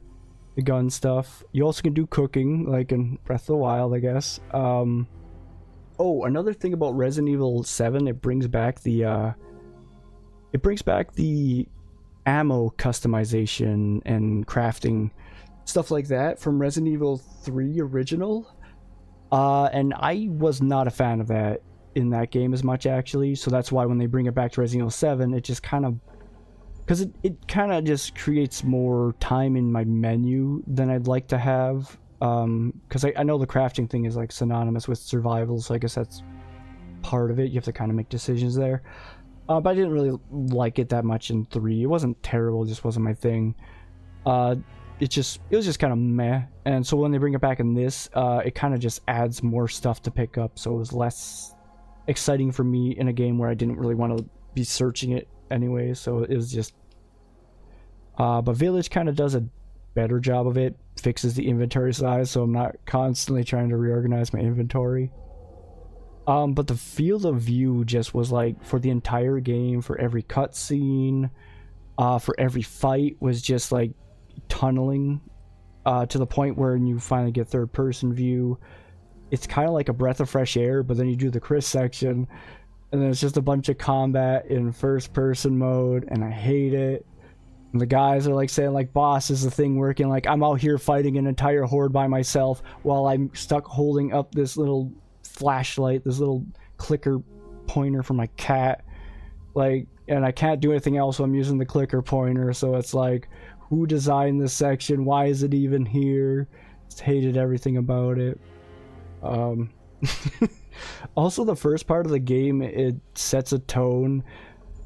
gun stuff. You also can do cooking, like in Breath of the Wild, I guess. Oh, another thing about Resident Evil 7, it brings back the ammo customization and crafting stuff like that from Resident Evil 3 original. And I was not a fan of that in that game as much, actually, so that's why when they bring it back to Resident Evil 7, it just kind of, because it kind of just creates more time in my menu than I'd like to have, because I know the crafting thing is like synonymous with survival, so I guess that's part of it. You have to kind of make decisions there, but I didn't really like it that much in 3. It wasn't terrible, it just wasn't my thing. It was just kind of meh, and so when they bring it back in this, it kind of just adds more stuff to pick up, so it was less exciting for me in a game where I didn't really want to be searching it anyway, so it was just but Village kind of does a better job of it, fixes the inventory size, so I'm not constantly trying to reorganize my inventory. But the field of view just was like, for the entire game, for every cutscene, for every fight, was just like tunneling to the point where you finally get third person view. It's kind of like a breath of fresh air, but then you do the Chris section and then it's just a bunch of combat in first person mode, and I hate it. And the guys are like saying like, boss, is the thing working? Like, I'm out here fighting an entire horde by myself while I'm stuck holding up this little flashlight, this little clicker pointer for my cat, like, and I can't do anything else, so I'm using the clicker pointer. So it's like, who designed this section? Why is it even here? Just hated everything about it. Also, the first part of the game, it sets a tone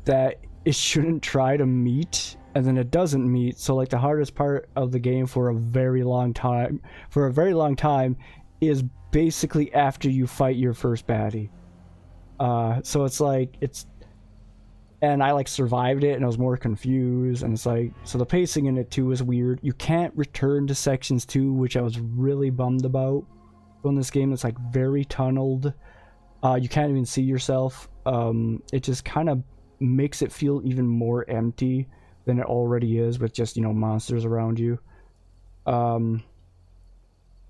that it shouldn't try to meet, and then it doesn't meet. So like, the hardest part of the game for a very long time is basically after you fight your first baddie. So it's like, and I like survived it, and I was more confused, and it's like, so the pacing in it too is weird. You can't return to sections 2, which I was really bummed about. In this game, it's like very tunneled. You can't even see yourself. It just kind of makes it feel even more empty than it already is, with just, you know, monsters around you.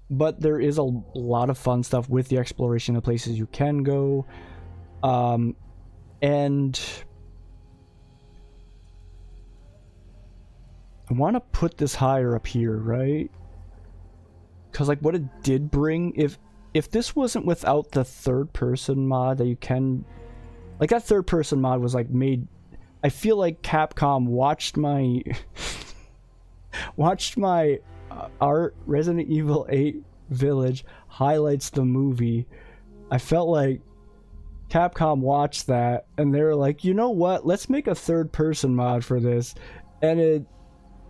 but there is a lot of fun stuff with the exploration of places you can go. And I want to put this higher up here, right? Because like what it did bring, if this wasn't without the third person mod that you can, like that third person mod was like made, I feel like Capcom watched my art Resident Evil 8 Village highlights the movie. I felt like Capcom watched that and they were like, you know what, let's make a third person mod for this. And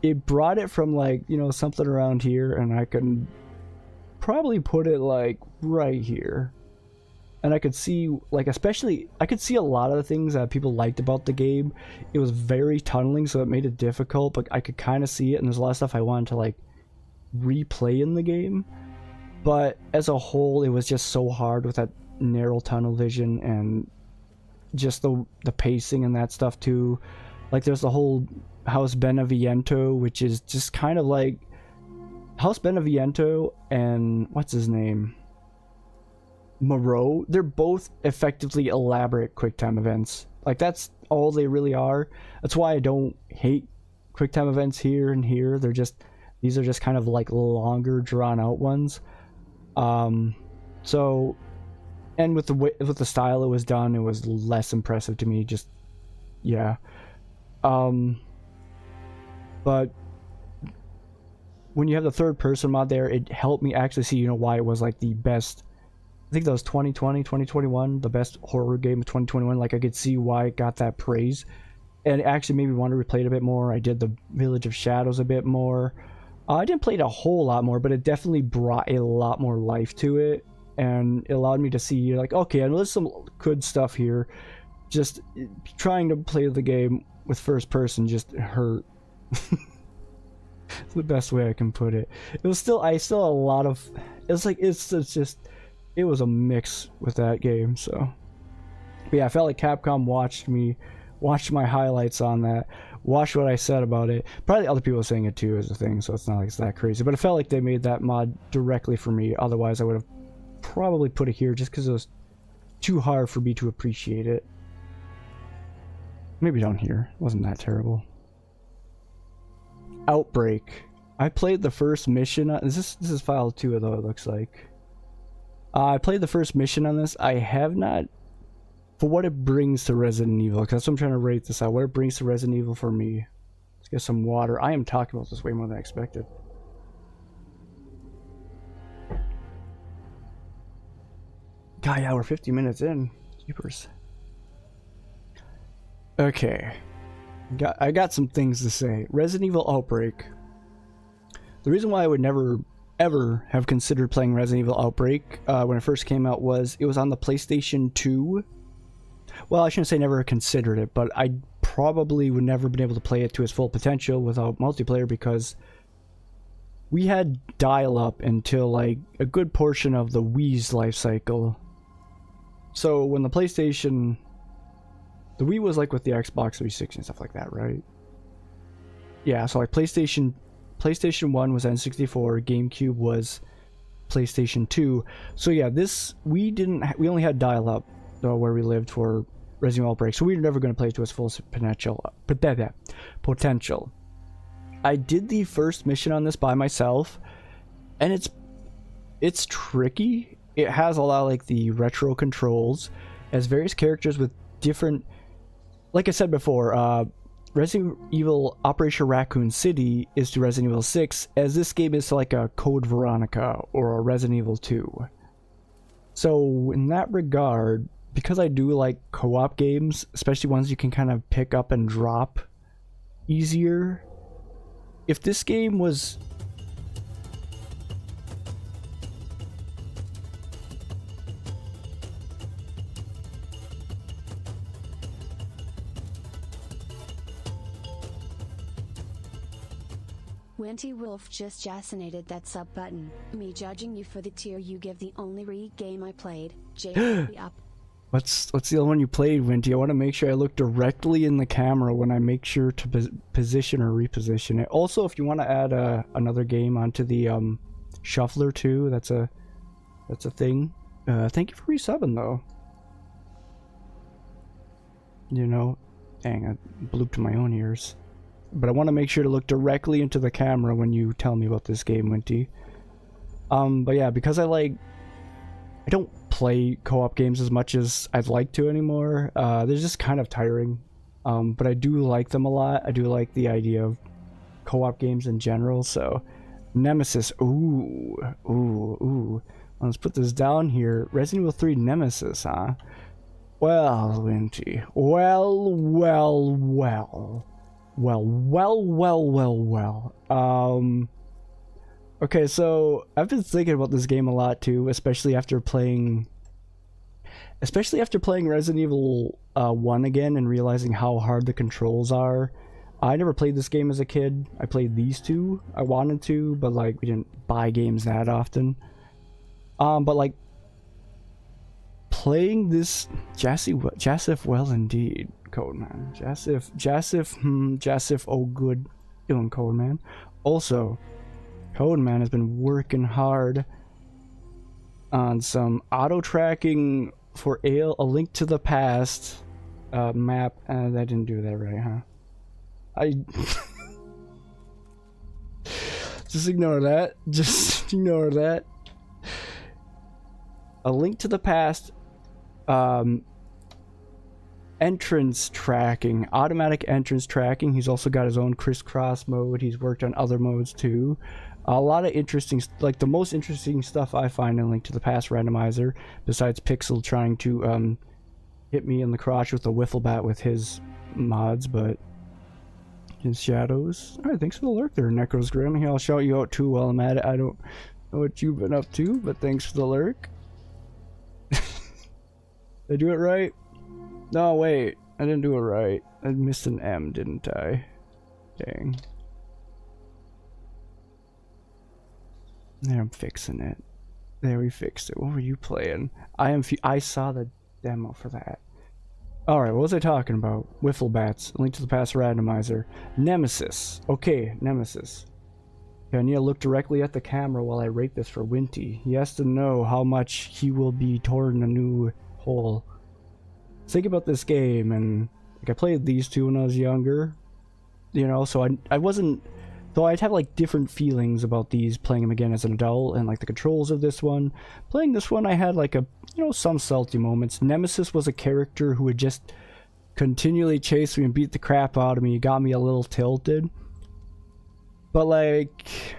it brought it from like, you know, something around here, and I can probably put it like right here. And I could see, like, especially, I could see a lot of the things that people liked about the game. It was very tunneling, so it made it difficult, but I could kind of see it, and there's a lot of stuff I wanted to, like, replay in the game. But as a whole, it was just so hard with that narrow tunnel vision, and just the pacing and that stuff, too. Like, there's the whole House Beneviento, which is just kind of like House Beneviento and what's his name? Moreau. They're both effectively elaborate QuickTime events. Like that's all they really are. That's why I don't hate QuickTime events here and here. These are just kind of like longer drawn out ones. So, and with the style it was done, it was less impressive to me. Just yeah. But when you have the third person mod there, it helped me actually see, you know, why it was like the best. I think that was 2020, 2021, the best horror game of 2021. Like I could see why it got that praise, and it actually made me want to replay it a bit more. I did the Village of Shadows a bit more. I didn't play it a whole lot more, but it definitely brought a lot more life to it, and it allowed me to see like, okay, I know there's some good stuff here. Just trying to play the game with first person just hurt. It's the best way I can put it. It was still, I still a lot of, it's like, it's just, it was a mix with that game. So but yeah, I felt like Capcom watched my highlights on that, watched what I said about it. Probably other people saying it too as a thing, so it's not like it's that crazy, but it felt like they made that mod directly for me. Otherwise I would have probably put it here just because it was too hard for me to appreciate it. Maybe down here, it wasn't that terrible. Outbreak. I played the first mission on this is file 2 though, it looks like. I played the first mission on this. I have not, for what it brings to Resident Evil, because that's what I'm trying to rate this out, what it brings to Resident Evil for me. Let's get some water. I am talking about this way more than I expected. God, yeah, we're 50 minutes in. Jeepers. Okay. I got some things to say. Resident Evil Outbreak. The reason why I would never ever have considered playing Resident Evil Outbreak when it first came out was it was on the PlayStation 2. Well, I shouldn't say never considered it, but I probably would never been able to play it to its full potential without multiplayer, because we had dial-up until like a good portion of the Wii's life cycle. So when the PlayStation, the Wii was like with the Xbox 360 and stuff like that, right? Yeah, so like PlayStation 1 was N64, GameCube was PlayStation 2. So yeah, we only had dial-up though where we lived for Resident Evil Outbreak, so we were never going to play it to its full potential. I did the first mission on this by myself, and it's tricky. It has a lot of like the retro controls, has various characters with different, like I said before, Resident Evil Operation Raccoon City is to Resident Evil 6, as this game is to like a Code Veronica or a Resident Evil 2. So in that regard, because I do like co-op games, especially ones you can kind of pick up and drop easier, if this game was... Wenty Wolf just jasinated that sub button. Me judging you for the tier you give the only game I played. J up. What's the other one you played, Winty? I want to make sure I look directly in the camera when I make sure to position or reposition it. Also, if you want to add another game onto the Shuffler too. That's a thing. Thank you for resubbing though. You know, dang, I blooped my own ears. But I want to make sure to look directly into the camera when you tell me about this game, Winty. But yeah, because I don't play co-op games as much as I'd like to anymore. They're just kind of tiring. But I do like them a lot. I do like the idea of co-op games in general. So, Nemesis. Ooh. Let's put this down here. Resident Evil 3 Nemesis, huh? Well, Winty. Well. Okay, so I've been thinking about this game a lot too, especially after playing Resident Evil 1 again and realizing how hard the controls are. I never played this game as a kid. I played these two. I wanted to, but like we didn't buy games that often. But like playing this Jassif well indeed, Codeman. Jassif, oh good doing, Codeman. Also, Codeman has been working hard on some auto tracking for A Link to the Past map. I didn't do that right, huh? I just ignore that. Just ignore that. A Link to the Past entrance tracking, automatic entrance tracking. He's also got his own crisscross mode. He's worked on other modes too. A lot of interesting, like the most interesting stuff I find in Link to the Past randomizer, besides Pixel trying to hit me in the crotch with a wiffle bat with his mods, but his shadows. Alright, thanks for the lurk there, Necros Grim. Here, I'll shout you out too while I'm at it. I don't know what you've been up to, but thanks for the lurk. Did I do it right? No, wait. I didn't do it right. I missed an M, didn't I? Dang. There, I'm fixing it. There, we fixed it. What were you playing? I saw the demo for that. Alright, what was I talking about? Wiffle bats. Link to the Past randomizer. Nemesis. Okay, Nemesis. Okay, I need to look directly at the camera while I rate this for Winty. He has to know how much he will be torn a new hole. Think about this game, and like I played these two when I was younger, you know, so I wasn't, though I'd have like different feelings about these playing them again as an adult, and like the controls of this one. Playing this one, I had like some salty moments. Nemesis was a character who would just continually chase me and beat the crap out of me. It got me a little tilted. But like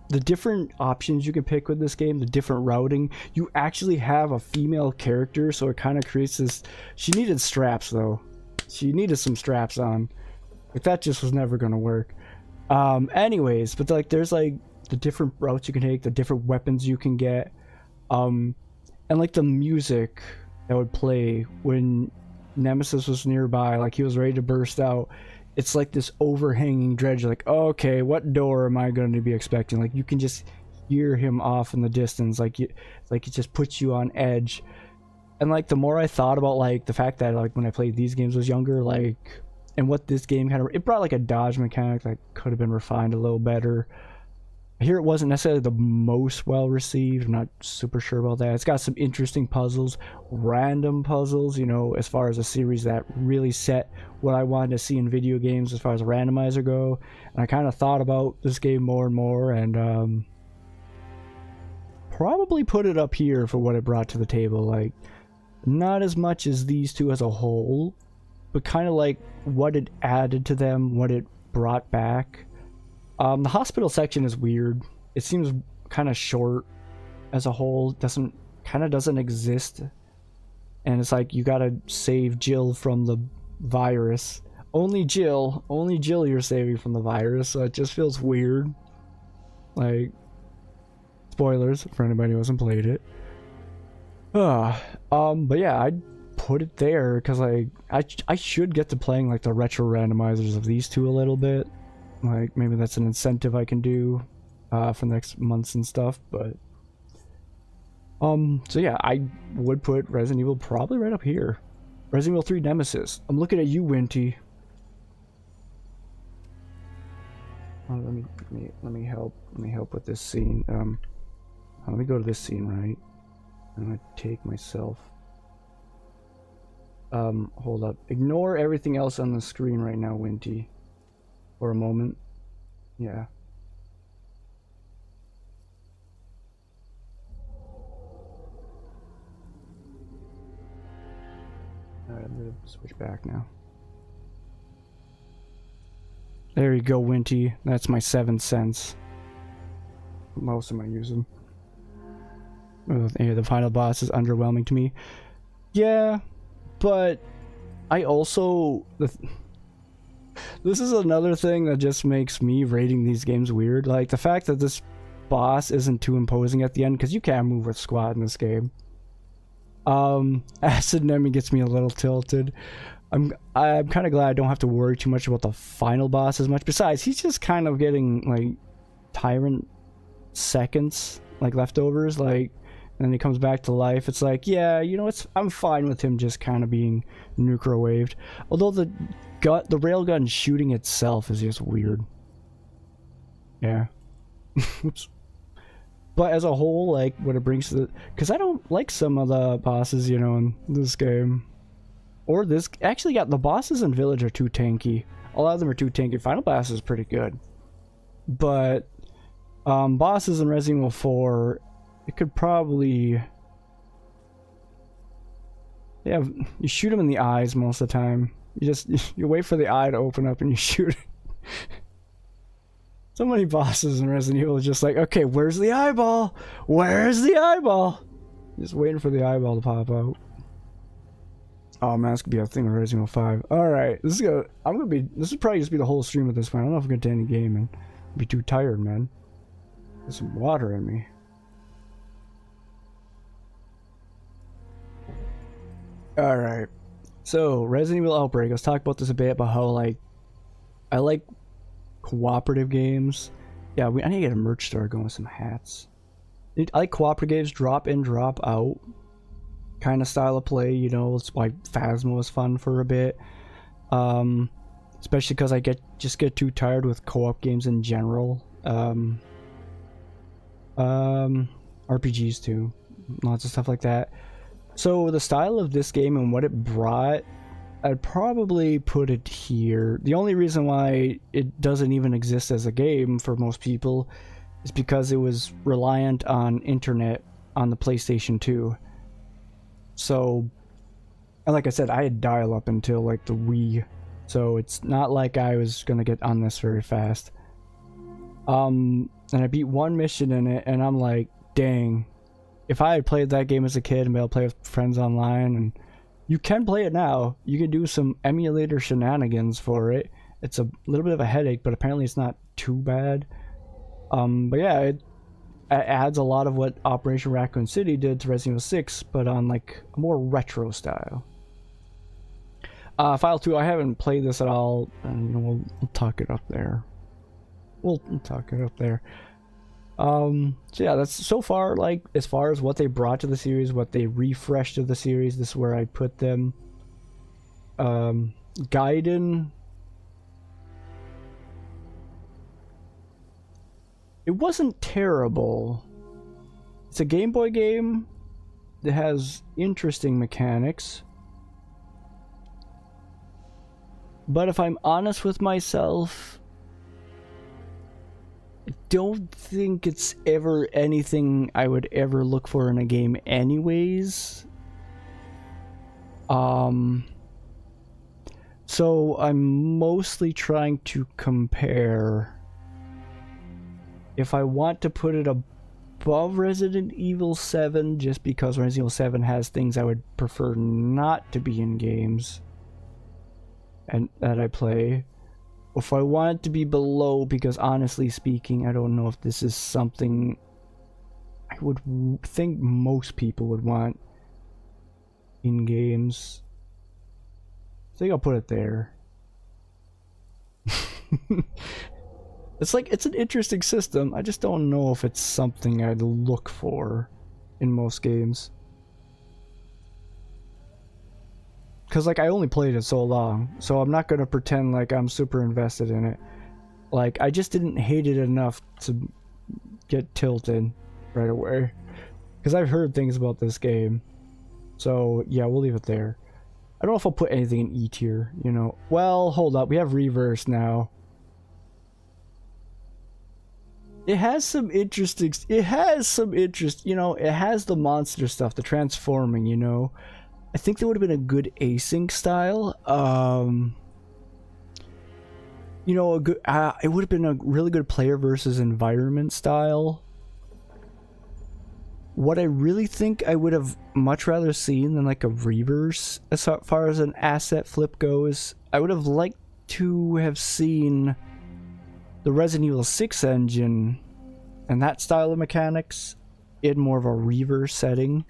the different options you can pick with this game, the different routing, you actually have a female character, so it kind of creates this. She needed straps though. She needed some straps on. Like that just was never gonna work. Anyways, but like there's like the different routes you can take, the different weapons you can get, and like the music that would play when Nemesis was nearby, like he was ready to burst out. It's like this overhanging dredge, like, okay, what door am I going to be expecting? Like, you can just hear him off in the distance, like it just puts you on edge. And like, the more I thought about like the fact that like when I played these games was younger, like, and what this game kind of, it brought like a dodge mechanic that could have been refined a little better. Here it wasn't necessarily the most well received. I'm not super sure about that. It's got some interesting puzzles, random puzzles, you know, as far as a series that really set what I wanted to see in video games as far as a randomizer go. And I kind of thought about this game more and more, and probably put it up here for what it brought to the table. Like, not as much as these two as a whole, but kind of like what it added to them, what it brought back. The hospital section is weird. It seems kind of short as a whole. Doesn't exist. And it's like you gotta save Jill from the virus. Only Jill you're saving from the virus, so it just feels weird. Like, spoilers for anybody who hasn't played it. But yeah, I'd put it there because like I should get to playing like the retro randomizers of these two a little bit. Like, maybe that's an incentive I can do for the next months and stuff, but so yeah, I would put Resident Evil probably right up here. Resident Evil 3 Nemesis. I'm looking at you, Winty. let me help with this scene. Let me go to this scene, right? I'm gonna take myself. Hold up. Ignore everything else on the screen right now, Winty. For a moment. Yeah. Alright, I'm gonna switch back now. There you go, Winty. That's my 7 cents. What else am I using? Oh, yeah, the final boss is underwhelming to me. Yeah, but I also... This is another thing that just makes me rating these games weird. Like, the fact that this boss isn't too imposing at the end, because you can't move with squat in this game. Acid Nemi gets me a little tilted. I'm kind of glad I don't have to worry too much about the final boss as much. Besides, he's just kind of getting, like, tyrant seconds, like, leftovers, like... And then he comes back to life. It's like, yeah, you know, I'm fine with him just kind of being nuclear-waved. Although the railgun shooting itself is just weird. Yeah. Oops. But as a whole, like, what it brings to the... Because I don't like some of the bosses, you know, in this game. Or this... Actually, yeah, the bosses in Village are too tanky. A lot of them are too tanky. Final Boss is pretty good. But... bosses in Resident Evil 4... It could probably... Yeah, you shoot him in the eyes most of the time. You wait for the eye to open up and you shoot it. So many bosses in Resident Evil are just like, okay, where's the eyeball? Where's the eyeball? Just waiting for the eyeball to pop out. Oh man, this could be a thing with Resident Evil 5. Alright, this is probably just be the whole stream at this point. I don't know if I'm gonna get to any gaming. I'll be too tired, man. There's some water in me. Alright, so Resident Evil Outbreak. Let's talk about this a bit, about how, like, I like cooperative games. Yeah, I need to get a merch store going with some hats. I like cooperative games, drop in, drop out kind of style of play, you know. It's like Phasma was fun for a bit. Especially because I just get too tired with co-op games in general. RPGs too. Lots of stuff like that. So the style of this game and what it brought, I'd probably put it here. The only reason why it doesn't even exist as a game for most people is because it was reliant on internet on the PlayStation 2. So, and like I said, I had dial-up until like the Wii, so it's not like I was gonna get on this very fast. And I beat one mission in it, and I'm like, dang. If I had played that game as a kid and been able to play with friends online, and you can play it now, you can do some emulator shenanigans for it. It's a little bit of a headache, but apparently it's not too bad. But yeah, it adds a lot of what Operation Raccoon City did to Resident Evil 6, but on like a more retro style. File 2, I haven't played this at all, and you know, we'll talk it up there. We'll talk it up there. So yeah, that's so far, like, as far as what they brought to the series, what they refreshed of the series, this is where I put them. Gaiden, it wasn't terrible. It's a Game Boy game that has interesting mechanics, but if I'm honest with myself, I don't think it's ever anything I would ever look for in a game anyways. So I'm mostly trying to compare. If I want to put it above Resident Evil 7, just because Resident Evil 7 has things I would prefer not to be in games and that I play. If I want it to be below, because honestly speaking, I don't know if this is something I would think most people would want in games. I think I'll put it there. It's like, it's an interesting system. I just don't know if it's something I'd look for in most games. Because, like, I only played it so long, so I'm not going to pretend like I'm super invested in it. Like, I just didn't hate it enough to get tilted right away. Because I've heard things about this game. So, yeah, we'll leave it there. I don't know if I'll put anything in E tier, you know. Well, hold up. We have reverse now. It has some interesting... It has some interest, you know. It has the monster stuff, the transforming, you know. I think there would have been a good async style. You know, a good. It would have been a really good player versus environment style. What I really think I would have much rather seen than like a reverse, as far as an asset flip goes, I would have liked to have seen the Resident Evil 6 engine and that style of mechanics in more of a reverse setting.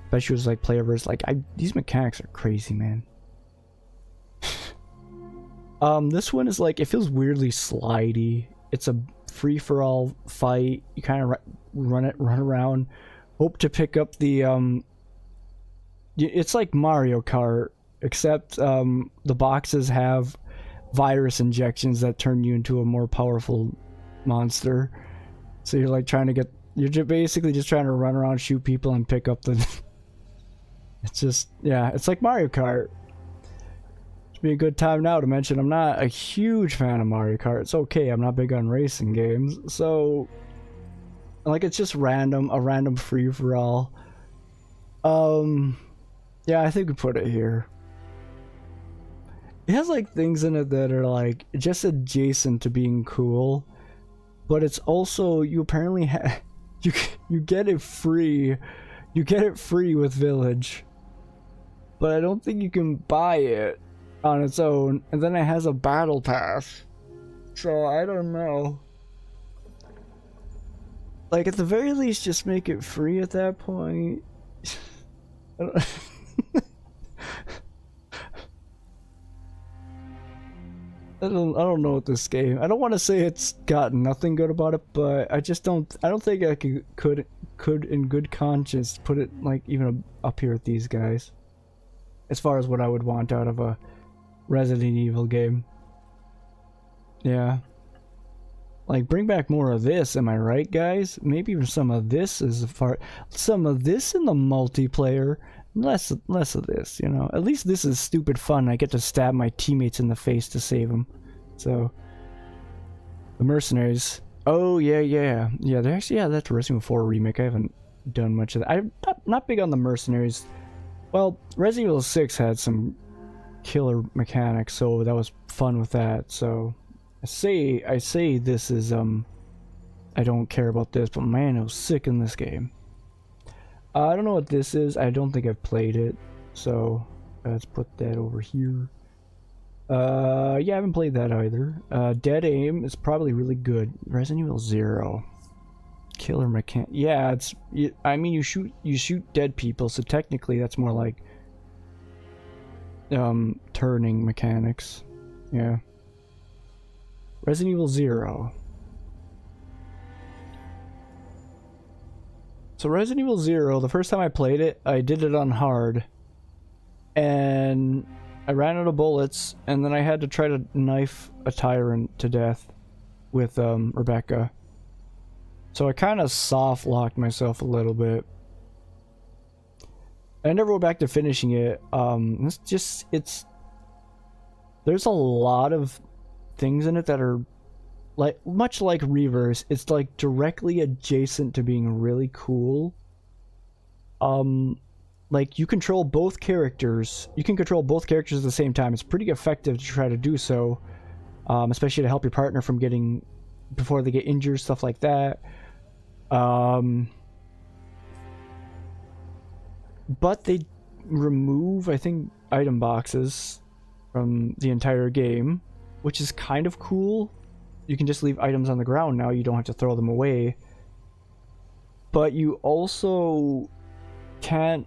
Especially was like player versus, like, these mechanics are crazy, man. This one is like, it feels weirdly slidey. It's a free-for-all fight. You kind of run around, hope to pick up the it's like Mario Kart, except the boxes have virus injections that turn you into a more powerful monster. So you're like trying to get, you're basically just trying to run around, shoot people, and pick up the it's just, yeah, it's like Mario Kart. It'd be a good time now to mention I'm not a huge fan of Mario Kart. It's okay, I'm not big on racing games. So, like, it's just random, a random free-for-all. Yeah, I think we put it here. It has, like, things in it that are, like, just adjacent to being cool. But it's also, you apparently you get it free. You get it free with Village. But I don't think you can buy it on its own. And then it has a battle pass. So I don't know. Like, at the very least, just make it free at that point. I don't know what this game. I don't want to say it's got nothing good about it, but I just don't. I don't think I could in good conscience put it like even up here with these guys. As far as what I would want out of a Resident Evil game. Yeah. Like, bring back more of this, am I right, guys? Maybe even some of this is some of this in the multiplayer. Less of this, you know. At least this is stupid fun. I get to stab my teammates in the face to save them. So, the mercenaries. Oh yeah. They're actually, yeah, that's Resident Evil 4 remake. I haven't done much of that. I'm not big on the mercenaries. Well, Resident Evil 6 had some killer mechanics, so that was fun with that. So, I say this is I don't care about this, but man, it was sick in this game. I don't know what this is. I don't think I've played it, so let's put that over here. Yeah, I haven't played that either. Dead Aim is probably really good. Resident Evil 0. Killer mechanic. Yeah, it's. I mean, you shoot dead people, so technically that's more like turning mechanics. Yeah. Resident Evil 0. So Resident Evil 0, the first time I played it, I did it on hard. And I ran out of bullets, and then I had to try to knife a tyrant to death with Rebecca. So I kind of soft locked myself a little bit. I never went back to finishing it. There's a lot of things in it that are like, much like Reverse, it's like directly adjacent to being really cool. Like, you control both characters. You can control both characters at the same time. It's pretty effective to try to do so, especially to help your partner from getting, before they get injured, stuff like that. But they remove, I think, item boxes from the entire game, which is kind of cool. You can just leave items on the ground now. You don't have to throw them away. But you also can't...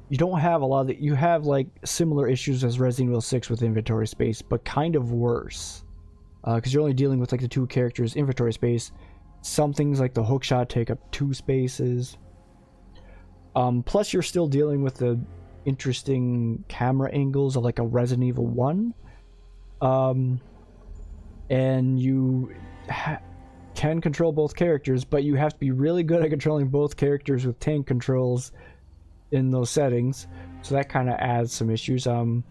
You don't have a lot of the... You have, like, similar issues as Resident Evil 6 with inventory space, but kind of worse. Because you're only dealing with, like, the two characters' inventory space. Some things, like the hookshot, take up 2 spaces. Plus, you're still dealing with the interesting camera angles of, like, a Resident Evil 1. and you can control both characters, but you have to be really good at controlling both characters with tank controls in those settings. So that kind of adds some issues. You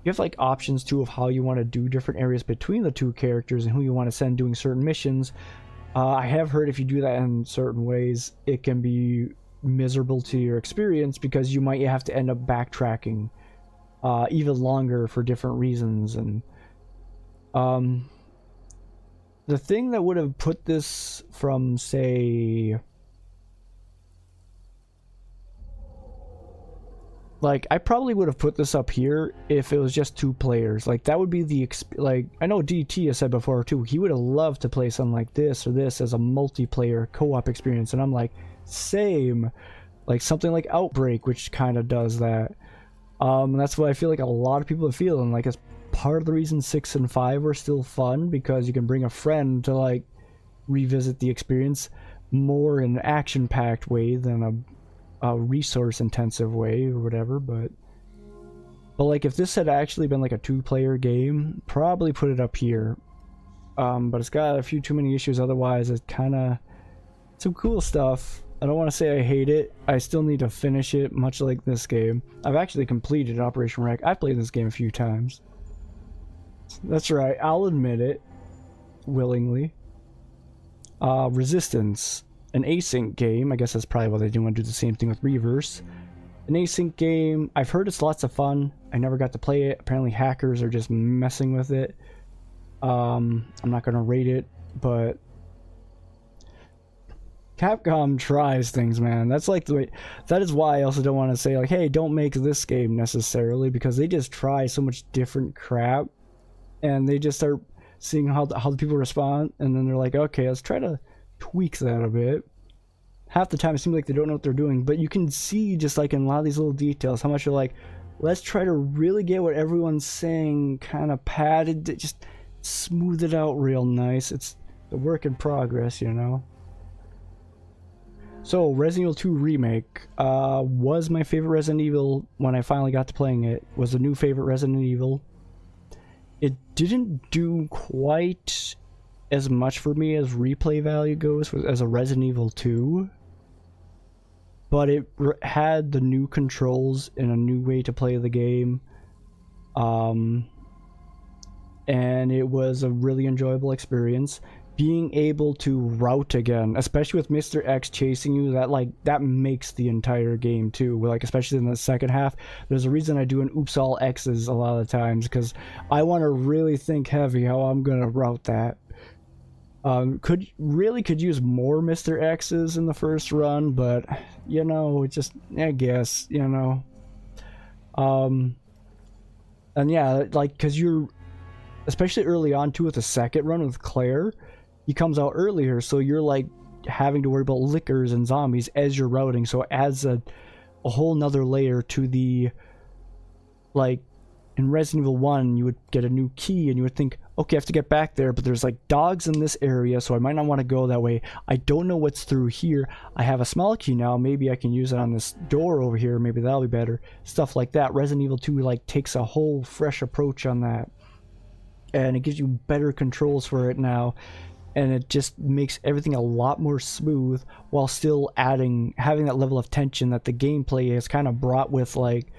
have like options too of how you want to do different areas between the two characters and who you want to send doing certain missions. I have heard if you do that in certain ways, it can be miserable to your experience because you might have to end up backtracking even longer for different reasons. And the thing that would have put this from, say, like, I probably would have put this up here if it was just 2 players. Like, that would be the like, I know DT has said before too, he would have loved to play something like this or this as a multiplayer co-op experience, and I'm like, same. Like something like Outbreak, which kind of does that. That's what I feel like a lot of people are feeling. Like, it's part of the reason 6 and 5 were still fun, because you can bring a friend to like revisit the experience more in an action-packed way than a resource-intensive way or whatever. But like, if this had actually been like a 2-player game, probably put it up here. But it's got a few too many issues otherwise. It's kind of some cool stuff. I don't want to say I hate it. I still need to finish it, much like this game. I've actually completed Operation Wreck. I've played this game a few times. That's right, I'll admit it. Willingly. Resistance. An async game. I guess that's probably why they do want to do the same thing with Reverse. An async game. I've heard it's lots of fun. I never got to play it. Apparently hackers are just messing with it. I'm not going to rate it, but Capcom tries things, man. That's like the way. That is why I also don't want to say like, hey, don't make this game necessarily, because they just try so much different crap, and they just start seeing how the people respond, and then they're like, okay, let's try to tweak that a bit. Half the time it seems like they don't know what they're doing, but you can see just like in a lot of these little details how much they're like, let's try to really get what everyone's saying kind of padded, just smooth it out real nice. It's a work in progress, you know. So, Resident Evil 2 Remake was my favorite Resident Evil when I finally got to playing it. Was the new favorite Resident Evil. It didn't do quite as much for me as replay value goes as a Resident Evil 2. But it had the new controls and a new way to play the game. And it was a really enjoyable experience. Being able to route again, especially with Mr. X chasing you, that makes the entire game too. Like, especially in the second half, there's a reason I do an oops all X's a lot of times, because I want to really think heavy how I'm gonna route that. Could use more Mr. X's in the first run, but you know, it just, I guess, you know. And yeah, like, because you're, especially early on too with the second run with Claire, he comes out earlier, so you're like having to worry about lickers and zombies as you're routing, so it adds a whole nother layer to the, like, in Resident Evil 1 you would get a new key and you would think, okay, I have to get back there, but there's like dogs in this area, so I might not want to go that way. I don't know what's through here. I have a small key now, maybe I can use it on this door over here, maybe that'll be better. Stuff like that. Resident Evil 2 like takes a whole fresh approach on that, and it gives you better controls for it now, and it just makes everything a lot more smooth while still having that level of tension that the gameplay has kind of brought with, like,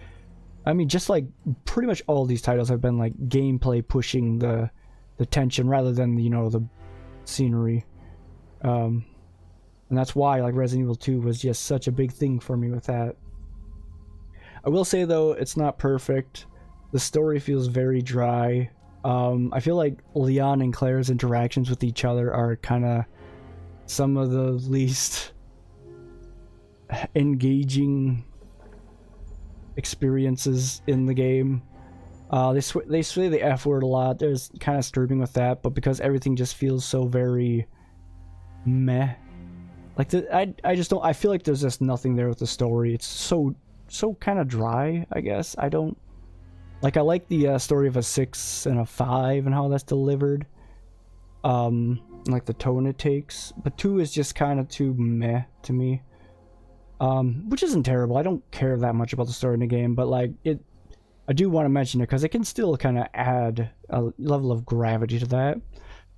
I mean, just like pretty much all these titles have been like gameplay pushing the tension rather than, you know, the scenery. And that's why like Resident Evil 2 was just such a big thing for me with that. I will say though, it's not perfect. The story feels very dry. I feel like Leon and Claire's interactions with each other are kind of some of the least engaging experiences in the game. They say the F word a lot. There's kind of disturbing with that, but because everything just feels so very meh. Like, I just don't, I feel like there's just nothing there with the story. It's so kind of dry, I guess. I don't, like, I like the story of a 6 and a 5 and how that's delivered. Like the tone it takes. But 2 is just kind of too meh to me. Which isn't terrible. I don't care that much about the story in the game, but like, I do want to mention it because it can still kind of add a level of gravity to that.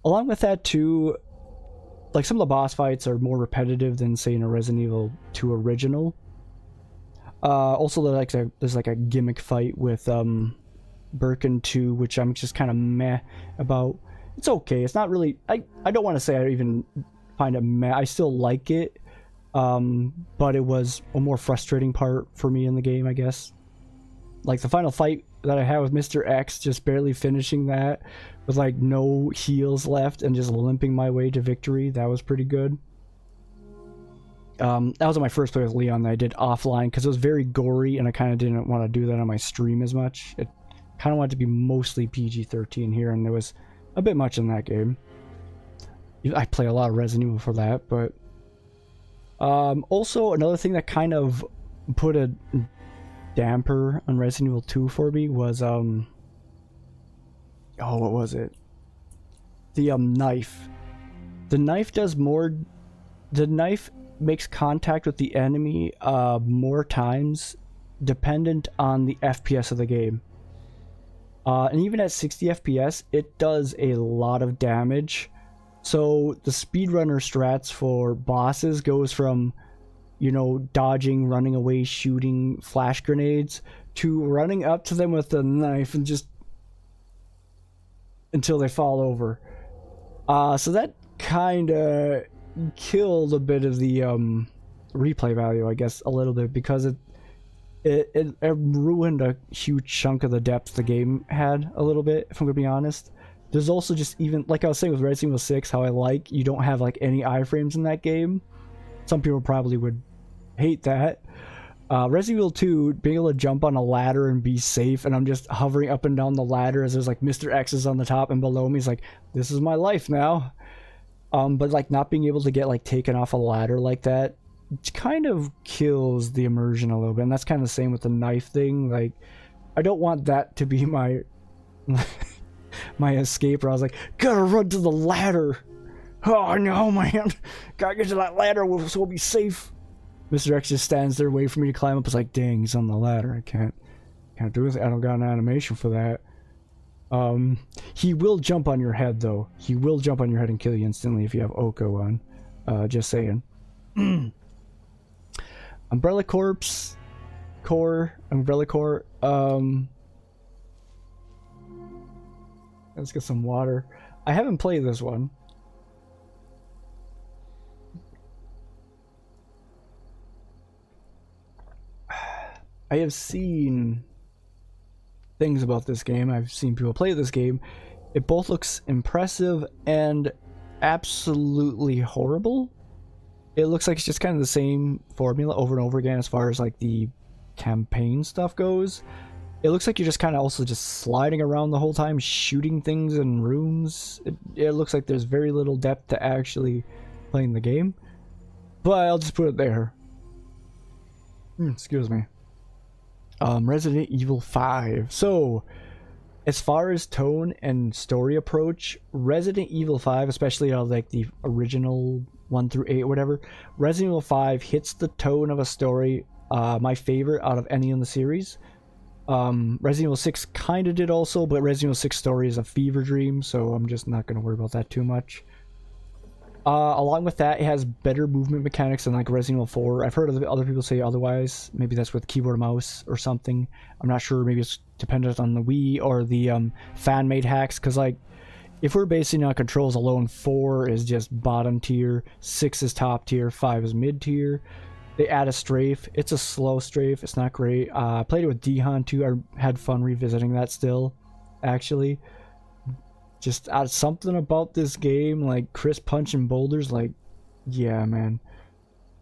Along with that too, like some of the boss fights are more repetitive than say in a Resident Evil 2 original. Also, there's like a gimmick fight with Birkin 2, which I'm just kind of meh about. It's okay. It's not really. I don't want to say I even find it meh. I still like it, but it was a more frustrating part for me in the game, I guess. Like the final fight that I had with Mr. X, just barely finishing that with like no heals left and just limping my way to victory. That was pretty good. That was my first play with Leon that I did offline because it was very gory and I kind of didn't want to do that on my stream as much. It kind of wanted to be mostly PG-13 here, and there was a bit much in that game. I play a lot of Resident Evil for that, but also another thing that kind of put a damper on Resident Evil 2 for me was oh, what was it? The knife. The knife does more. The knife makes contact with the enemy more times, dependent on the FPS of the game. And even at 60 FPS, it does a lot of damage. So the speedrunner strats for bosses goes from, you know, dodging, running away, shooting flash grenades, to running up to them with a knife and just until they fall over. So that kind of killed a bit of the replay value, I guess, a little bit, because it ruined a huge chunk of the depth the game had a little bit, if I'm gonna be honest. There's also just, even like I was saying with Resident Evil 6, how I like you don't have like any iframes in that game. Some people probably would hate that. Resident Evil 2, being able to jump on a ladder and be safe, and I'm just hovering up and down the ladder as there's like Mr. X is on the top and below me, is like, this is my life now. But like not being able to get like taken off a ladder like that kind of kills the immersion a little bit, and that's kind of the same with the knife thing. Like, I don't want that to be my my escape, where I was like, gotta run to the ladder. Oh no, man, gotta get to that ladder so we'll be safe. Mr. X just stands there waiting for me to climb up. It's like, dang, he's on the ladder. I can't do it. I don't got an animation for that. He will jump on your head though. He will jump on your head and kill you instantly if you have Oko on. Just saying. Umbrella Corps. Let's get some water. I haven't played this one. I have seen things about this game. I've seen people play this game. It both looks impressive and absolutely horrible. It looks like it's just kind of the same formula over and over again as far as like the campaign stuff goes. It looks like you're just kind of also just sliding around the whole time, shooting things in rooms. It looks like there's very little depth to actually playing the game. But I'll just put it there. Excuse me. Resident Evil 5. So, as far as tone and story approach, Resident Evil 5, especially like the original 1 through 8 or whatever, Resident Evil 5 hits the tone of a story, my favorite out of any in the series. Resident Evil 6 kind of did also, but Resident Evil 6 story is a fever dream, so I'm just not going to worry about that too much. Along with that, it has better movement mechanics than like Resident Evil 4. I've heard other people say otherwise. Maybe that's with keyboard and mouse or something. I'm not sure. Maybe it's dependent on the Wii or the fan-made hacks. Because like, if we're basing on controls alone, 4 is just bottom tier, 6 is top tier, 5 is mid tier. They add a strafe. It's a slow strafe. It's not great. I played it with Dihan too. I had fun revisiting that still, actually. Just something about this game, like Chris punching boulders, like, yeah, man.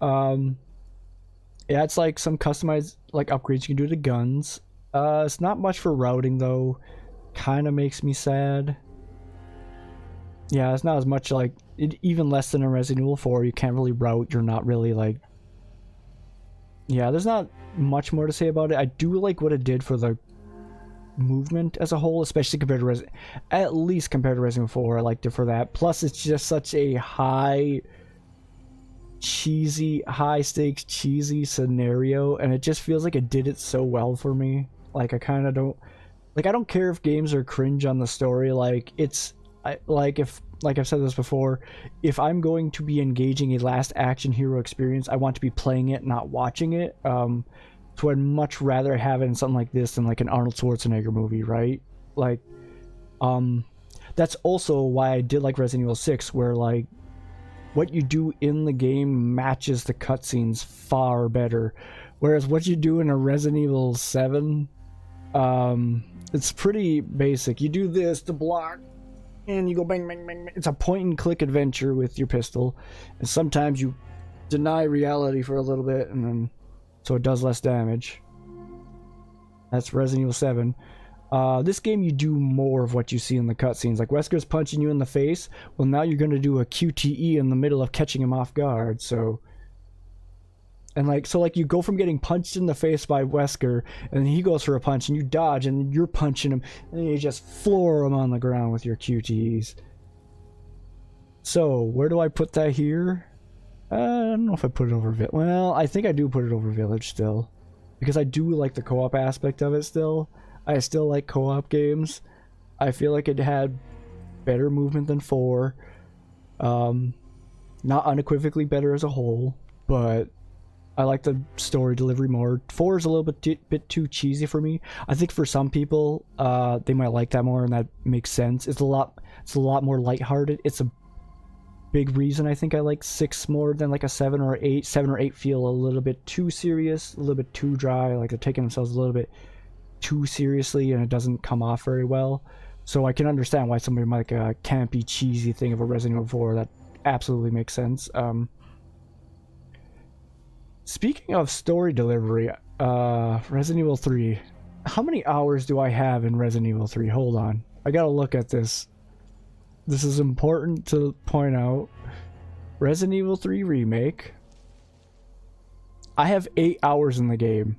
Yeah, it's like some customized like upgrades you can do to guns. It's not much for routing though. Kind of makes me sad. Yeah, it's not as much like even less than a Resident Evil 4. You can't really route. You're not really like. Yeah, there's not much more to say about it. I do like what it did for the movement as a whole, especially compared to at least compared to Resident Evil 4. I liked it for that. Plus, it's just such a high stakes cheesy scenario, and it just feels like it did it so well for me. Like I kind of don't like. I don't care if games are cringe on the story. Like it's like I've said this before, if I'm going to be engaging a last action hero experience, I want to be playing it, not watching it. So I'd much rather have it in something like this than like an Arnold Schwarzenegger movie, right? Like, that's also why I did like Resident Evil 6, where like what you do in the game matches the cutscenes far better, whereas what you do in a Resident Evil 7, it's pretty basic. You do this to block, and you go bang, bang, bang, bang. It's a point and click adventure with your pistol, and sometimes you deny reality for a little bit, and then so it does less damage. That's Resident Evil 7. This game, you do more of what you see in the cutscenes. Like Wesker's punching you in the face. Well, now you're going to do a QTE in the middle of catching him off guard. So you go from getting punched in the face by Wesker, and then he goes for a punch, and you dodge, and you're punching him, and then you just floor him on the ground with your QTEs. So where do I put that here? I don't know if I put it over Village. Well, I think I do put it over Village still, because I do like the co-op aspect of it still. I still like co-op games. I feel like it had better movement than 4. Not unequivocally better as a whole, but I like the story delivery more. 4 is a little bit too cheesy for me. I think for some people, they might like that more, and that makes sense. It's a lot more lighthearted. It's a big reason I think I like 6 more than like a 7 or 8. 7 or 8 feel a little bit too serious, a little bit too dry, like they're taking themselves a little bit too seriously, and it doesn't come off very well. So I can understand why somebody might like a campy, cheesy thing of a Resident Evil 4. That absolutely makes sense. Speaking of story delivery, Resident Evil 3. How many hours do I have in Resident Evil 3? Hold on. I gotta look at this. This is important to point out. Resident Evil 3 Remake. I have 8 hours in the game.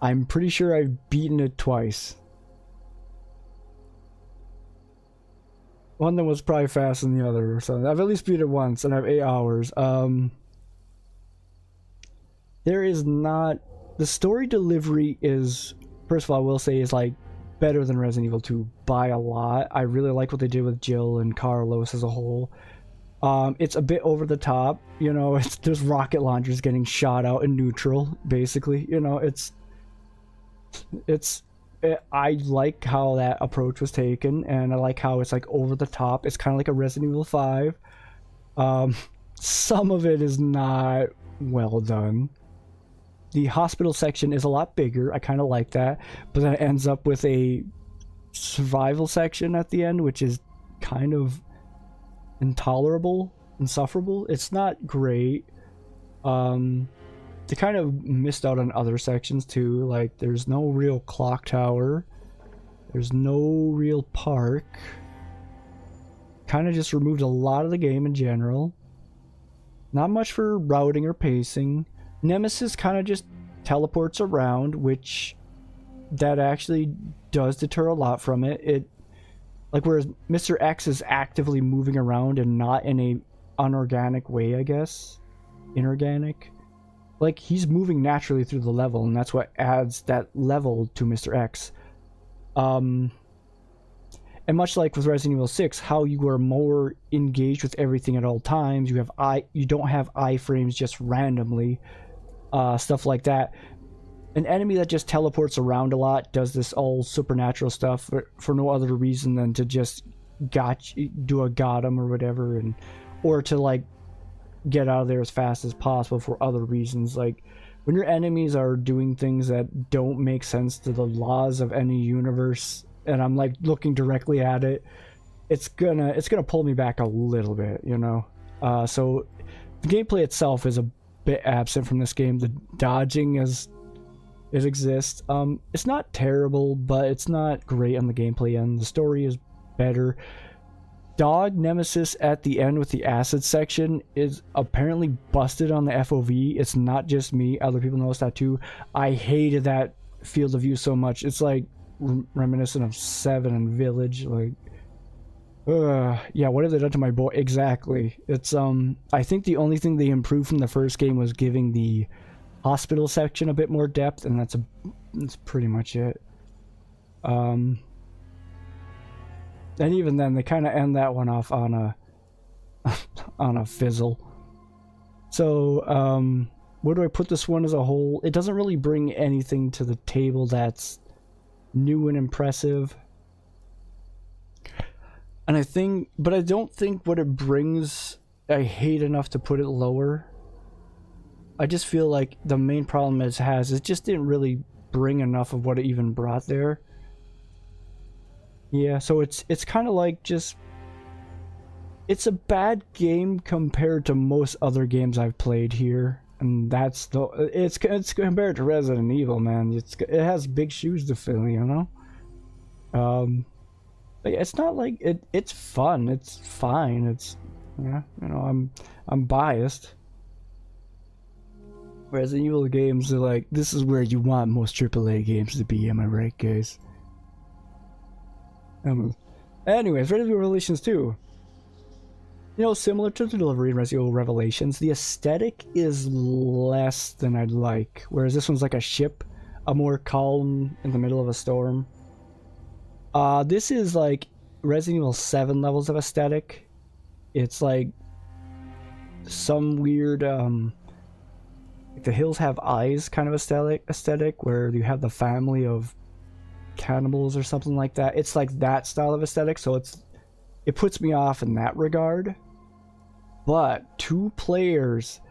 I'm pretty sure I've beaten it twice. One that was probably faster than the other or something. I've at least beat it once, and I have 8 hours. There is not... The story delivery is... First of all, I will say is like better than Resident Evil 2 by a lot. I really like what they did with Jill and Carlos as a whole. It's a bit over the top. You know, there's rocket launchers getting shot out in neutral, basically. You know, I like how that approach was taken, and I like how it's like over the top. It's kind of like a Resident Evil 5. Some of it is not well done. The hospital section is a lot bigger. I kind of like that, but then it ends up with a survival section at the end, which is kind of intolerable, insufferable. It's not great. They kind of missed out on other sections too. Like, there's no real clock tower. There's no real park. Kind of just removed a lot of the game in general. Not much for routing or pacing. Nemesis kind of just teleports around, which that actually does deter a lot from it. Like, whereas Mr. X is actively moving around and not in a unorganic way, I guess. Inorganic. Like, he's moving naturally through the level, and that's what adds that level to Mr. X. And much like with Resident Evil 6, how you are more engaged with everything at all times. You don't have iframes just randomly. Stuff like that. An enemy that just teleports around a lot does this all supernatural stuff for no other reason than to just do a got 'em or whatever, or to like get out of there as fast as possible for other reasons. Like, when your enemies are doing things that don't make sense to the laws of any universe, and I'm like looking directly at it, it's gonna pull me back a little bit, you know. So the gameplay itself is a bit absent from this game. The dodging it exists. It's not terrible, but it's not great on the gameplay end. The story is better. Dog Nemesis at the end with the acid section is apparently busted on the FOV. It's not just me. Other people noticed that too. I hated that field of view so much. It's like reminiscent of 7 and Village. Like, yeah, what have they done to my boy? Exactly. It's I think the only thing they improved from the first game was giving the hospital section a bit more depth, and that's that's pretty much it. And even then, they kind of end that one off on a on a fizzle. So, where do I put this one as a whole? It doesn't really bring anything to the table that's new and impressive. And but I don't think what it brings I hate enough to put it lower. I just feel like the main problem it has is it just didn't really bring enough of what it even brought there. Yeah, so it's kind of like just, it's a bad game compared to most other games I've played here, and that's the it's compared to Resident Evil, man. It has big shoes to fill, you know. But yeah, it's not like it's fun. It's fine. It's, yeah, you know, I'm biased. Resident Evil games are like, this is where you want most AAA games to be. Am I right, guys? Anyways, Resident Evil Revelations 2. You know, similar to the delivery in Resident Evil Revelations, the aesthetic is less than I'd like. Whereas this one's like a ship, a more calm in the middle of a storm. This is like Resident Evil 7 levels of aesthetic. It's like some weird, like the hills have eyes kind of aesthetic, where you have the family of cannibals or something like that. It's like that style of aesthetic, so it puts me off in that regard. But 2 players,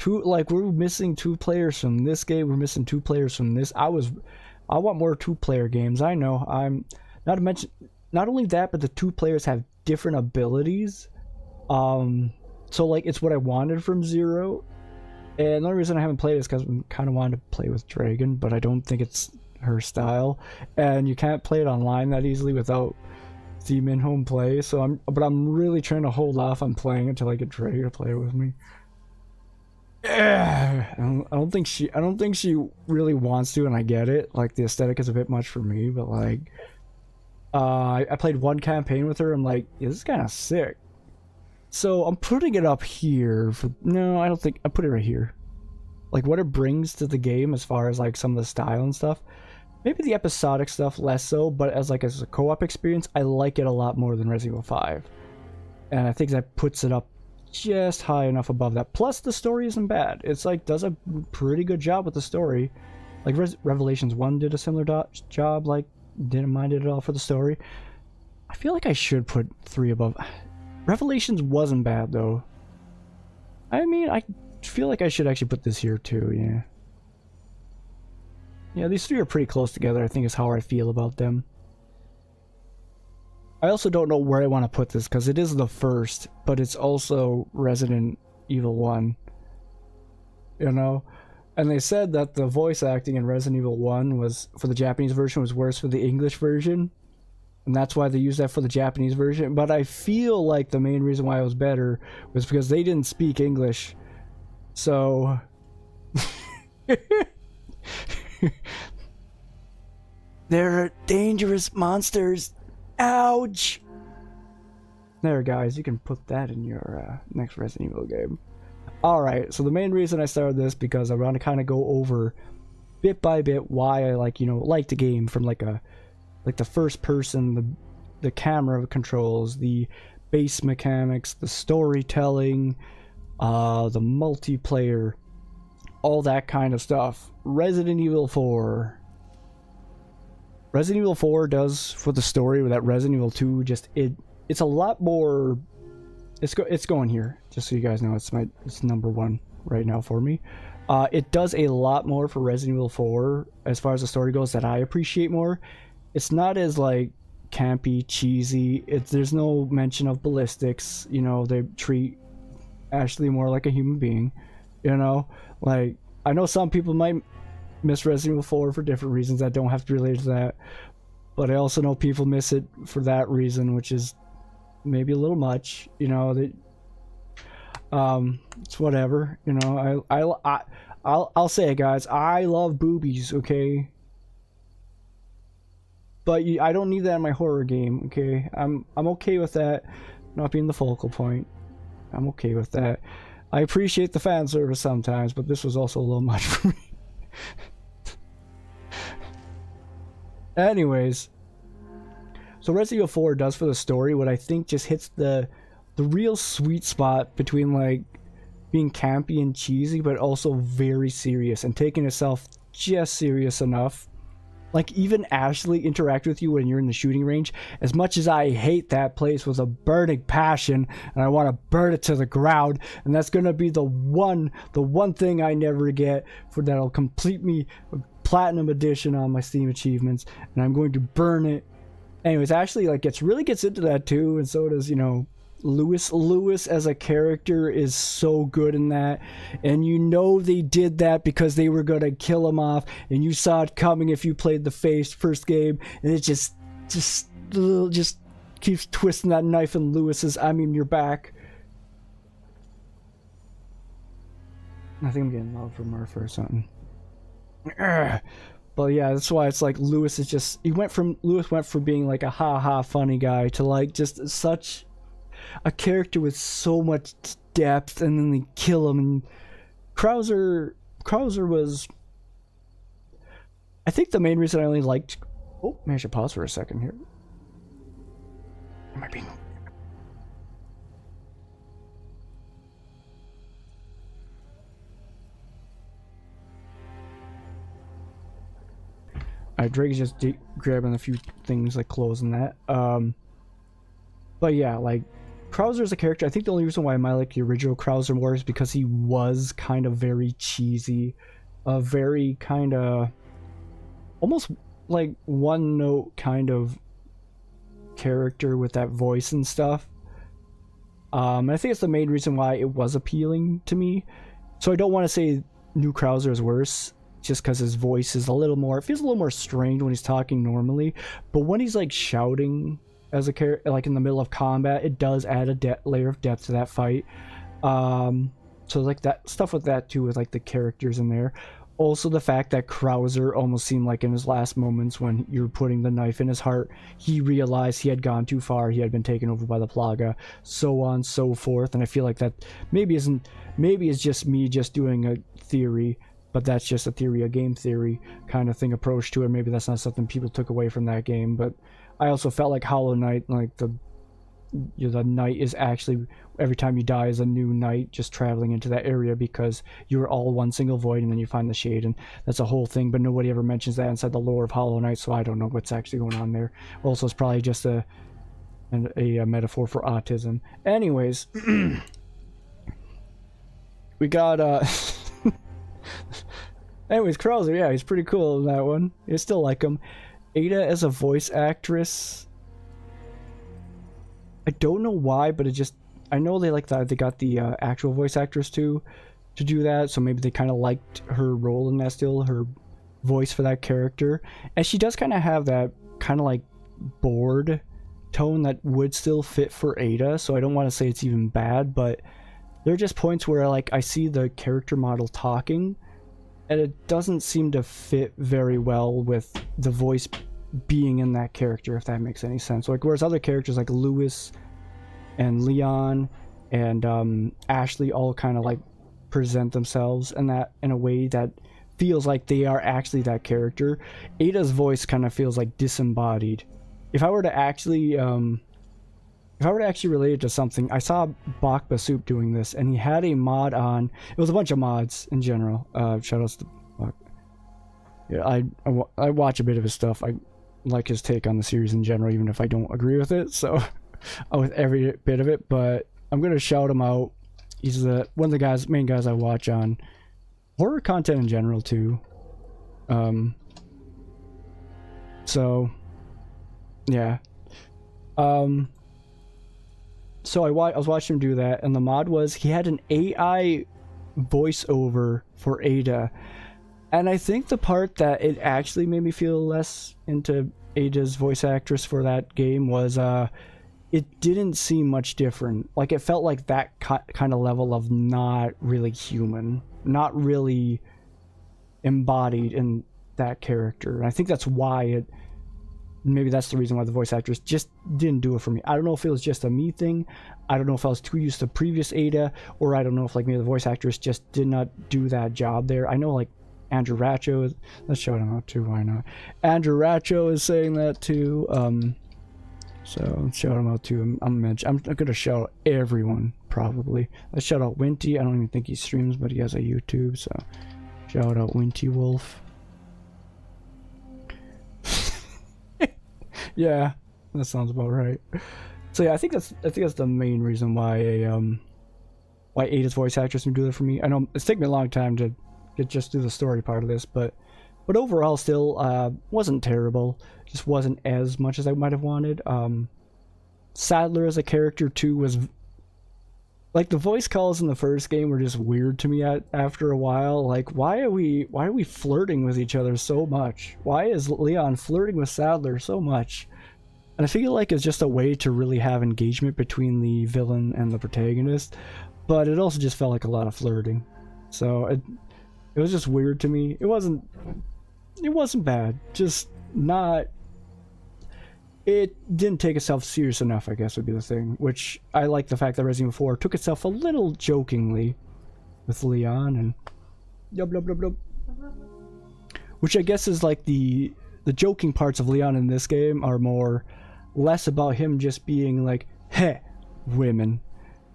we're missing 2 players from this game, we're missing 2 players from this. I want more 2-player games. I know, I'm not to mention, not only that, but the 2 players have different abilities. So like, it's what I wanted from Zero. And the only reason I haven't played it is because I kind of wanted to play with Dragon, but I don't think it's her style, and you can't play it online that easily without Steam in-home play. So I'm really trying to hold off on playing until I get Dragon to play it with me. I don't think she really wants to, and I get it. Like, the aesthetic is a bit much for me, but like, I played one campaign with her. I'm like, yeah, this is kind of sick. So I'm putting it up here. No, I don't think I put it right here. Like, what it brings to the game as far as like some of the style and stuff. Maybe the episodic stuff less so, but as a co-op experience, I like it a lot more than Resident Evil 5. And I think that puts it up just high enough above that. Plus, the story isn't bad. It's like, does a pretty good job with the story. Like Revelations 1 did a similar job, like, didn't mind it at all for the story. I feel like I should put 3 above. Revelations wasn't bad, though. I mean, I feel like I should actually put this here, too, yeah. Yeah, these 3 are pretty close together, I think, is how I feel about them. I also don't know where I want to put this, because it is the first, but it's also Resident Evil 1. You know? And they said that the voice acting in Resident Evil 1 was, for the Japanese version, was worse for the English version. And that's why they used that for the Japanese version. But I feel like the main reason why it was better was because they didn't speak English. So... They're dangerous monsters. Ouch! There, guys, you can put that in your next Resident Evil game. Alright, so the main reason I started this, because I want to kind of go over bit by bit why I like the game from like the first person, the camera controls, the base mechanics, the storytelling, the multiplayer, all that kind of stuff. Resident Evil 4. Resident Evil 4 does for the story that Resident Evil 2 just it's a lot more. It's going here, just so you guys know. It's number 1 right now for me. It does a lot more for Resident Evil 4 as far as the story goes that I appreciate more. It's not as like campy, cheesy. There's no mention of ballistics. You know, they treat Ashley more like a human being. You know, like, I know some people might miss Resident Evil 4 for different reasons that don't have to relate to that, but I also know people miss it for that reason, which is maybe a little much. You know, that it's whatever. You know, I'll say it, guys. I love boobies, okay? But I don't need that in my horror game, okay? I'm okay with that not being the focal point. I'm okay with that. I appreciate the fan service sometimes, but this was also a little much for me. Anyways, so Resident Evil 4 does for the story what I think just hits the real sweet spot between like being campy and cheesy, but also very serious and taking itself just serious enough. Like, even Ashley interact with you when you're in the shooting range. As much as I hate that place with a burning passion and I want to burn it to the ground, and that's gonna be the one thing I never get for that'll complete me platinum edition on my Steam achievements, and I'm going to burn it. Anyways, Ashley like really gets into that too, and so does, you know, Lewis as a character is so good in that, and you know they did that because they were gonna kill him off, and you saw it coming if you played the first game, and it just keeps twisting that knife in your back. I think I'm getting loud from Murphy or something. But yeah, that's why it's like Lewis went from being like a ha funny guy to like just such a character with so much depth, and then they kill him. And Krauser was, I think, the main reason I only liked. Oh, maybe I should pause for a second here. Am I being? Drake's just grabbing a few things like clothes and that. But yeah, like, Krauser is a character. I think the only reason why I might like the original Krauser more is because he was kind of very cheesy, a very kind of almost like one note kind of character with that voice and stuff. And I think it's the main reason why it was appealing to me. So I don't want to say new Krauser is worse, just because his voice is it feels a little more strained when he's talking normally, but when he's like shouting as a character, like in the middle of combat, it does add a layer of depth to that fight. So like that stuff with that too, with like the characters in there. Also the fact that Krauser almost seemed like in his last moments when you were putting the knife in his heart, he realized he had gone too far, he had been taken over by the Plaga, so on, so forth. And I feel like that maybe it's just me just doing a theory, but that's just a theory, a game theory kind of thing approach to it. Maybe that's not something people took away from that game, but I also felt like Hollow Knight, like the night is actually, every time you die is a new night just traveling into that area, because you're all one single void and then you find the shade, and that's a whole thing, but nobody ever mentions that inside the lore of Hollow Knight, so I don't know what's actually going on there. Also, it's probably just a metaphor for autism. Anyways, we got anyways, Krauser, yeah, he's pretty cool in that one. I still like him. Ada as a voice actress, I don't know why, but I know they got the actual voice actress to do that, so maybe they kind of liked her role in that still, her voice for that character. And she does kind of have that kind of like bored tone that would still fit for Ada, so I don't want to say it's even bad, but there are just points where like I see the character model talking and it doesn't seem to fit very well with the voice being in that character, if that makes any sense. Like, whereas other characters like Lewis and Leon and Ashley all kind of like present themselves in a way that feels like they are actually that character, Ada's voice kind of feels like disembodied. If I were to actually relate it to something, I saw Bach Basoup doing this, and he had a mod on. It was a bunch of mods in general. Shoutouts to Bach. Yeah, I watch a bit of his stuff. I like his take on the series in general, even if I don't agree with it. So, with every bit of it, but I'm gonna shout him out. He's one of the main guys I watch on horror content in general too. So, yeah. So I was watching him do that, and the mod was he had an AI voiceover for Ada, and I think the part that it actually made me feel less into Ada's voice actress for that game was it didn't seem much different. Like, it felt like that kind of level of not really human, not really embodied in that character. And I think that's why maybe that's the reason why the voice actress just didn't do it for me. I don't know if it was just a me thing. I don't know if I was too used to previous Ada, or I don't know if like maybe the voice actress just did not do that job there. I know like Andrew Racho is, let's shout him out too, why not? Andrew Racho is saying that too. So let's shout him out too. I'm gonna shout out everyone probably. Let's shout out Winty. I don't even think he streams, but he has a YouTube, so shout out Winty Wolf. Yeah, that sounds about right. So yeah, I think that's the main reason why why Ada's voice actress would do that for me. I know it's taken me a long time to just do the story part of this, but overall still wasn't terrible. Just wasn't as much as I might have wanted. Sadler as a character too was like, the voice calls in the first game were just weird to me after a while. Like, why are we flirting with each other so much? Why is Leon flirting with Sadler so much? And I feel like it's just a way to really have engagement between the villain and the protagonist, but it also just felt like a lot of flirting. So it was just weird to me. It wasn't bad, just not. It didn't take itself serious enough, I guess would be the thing, which I like the fact that Resident Evil 4 took itself a little jokingly with Leon and yub yub yub yub. Which I guess is like the joking parts of Leon in this game are less about him just being like, heh, women,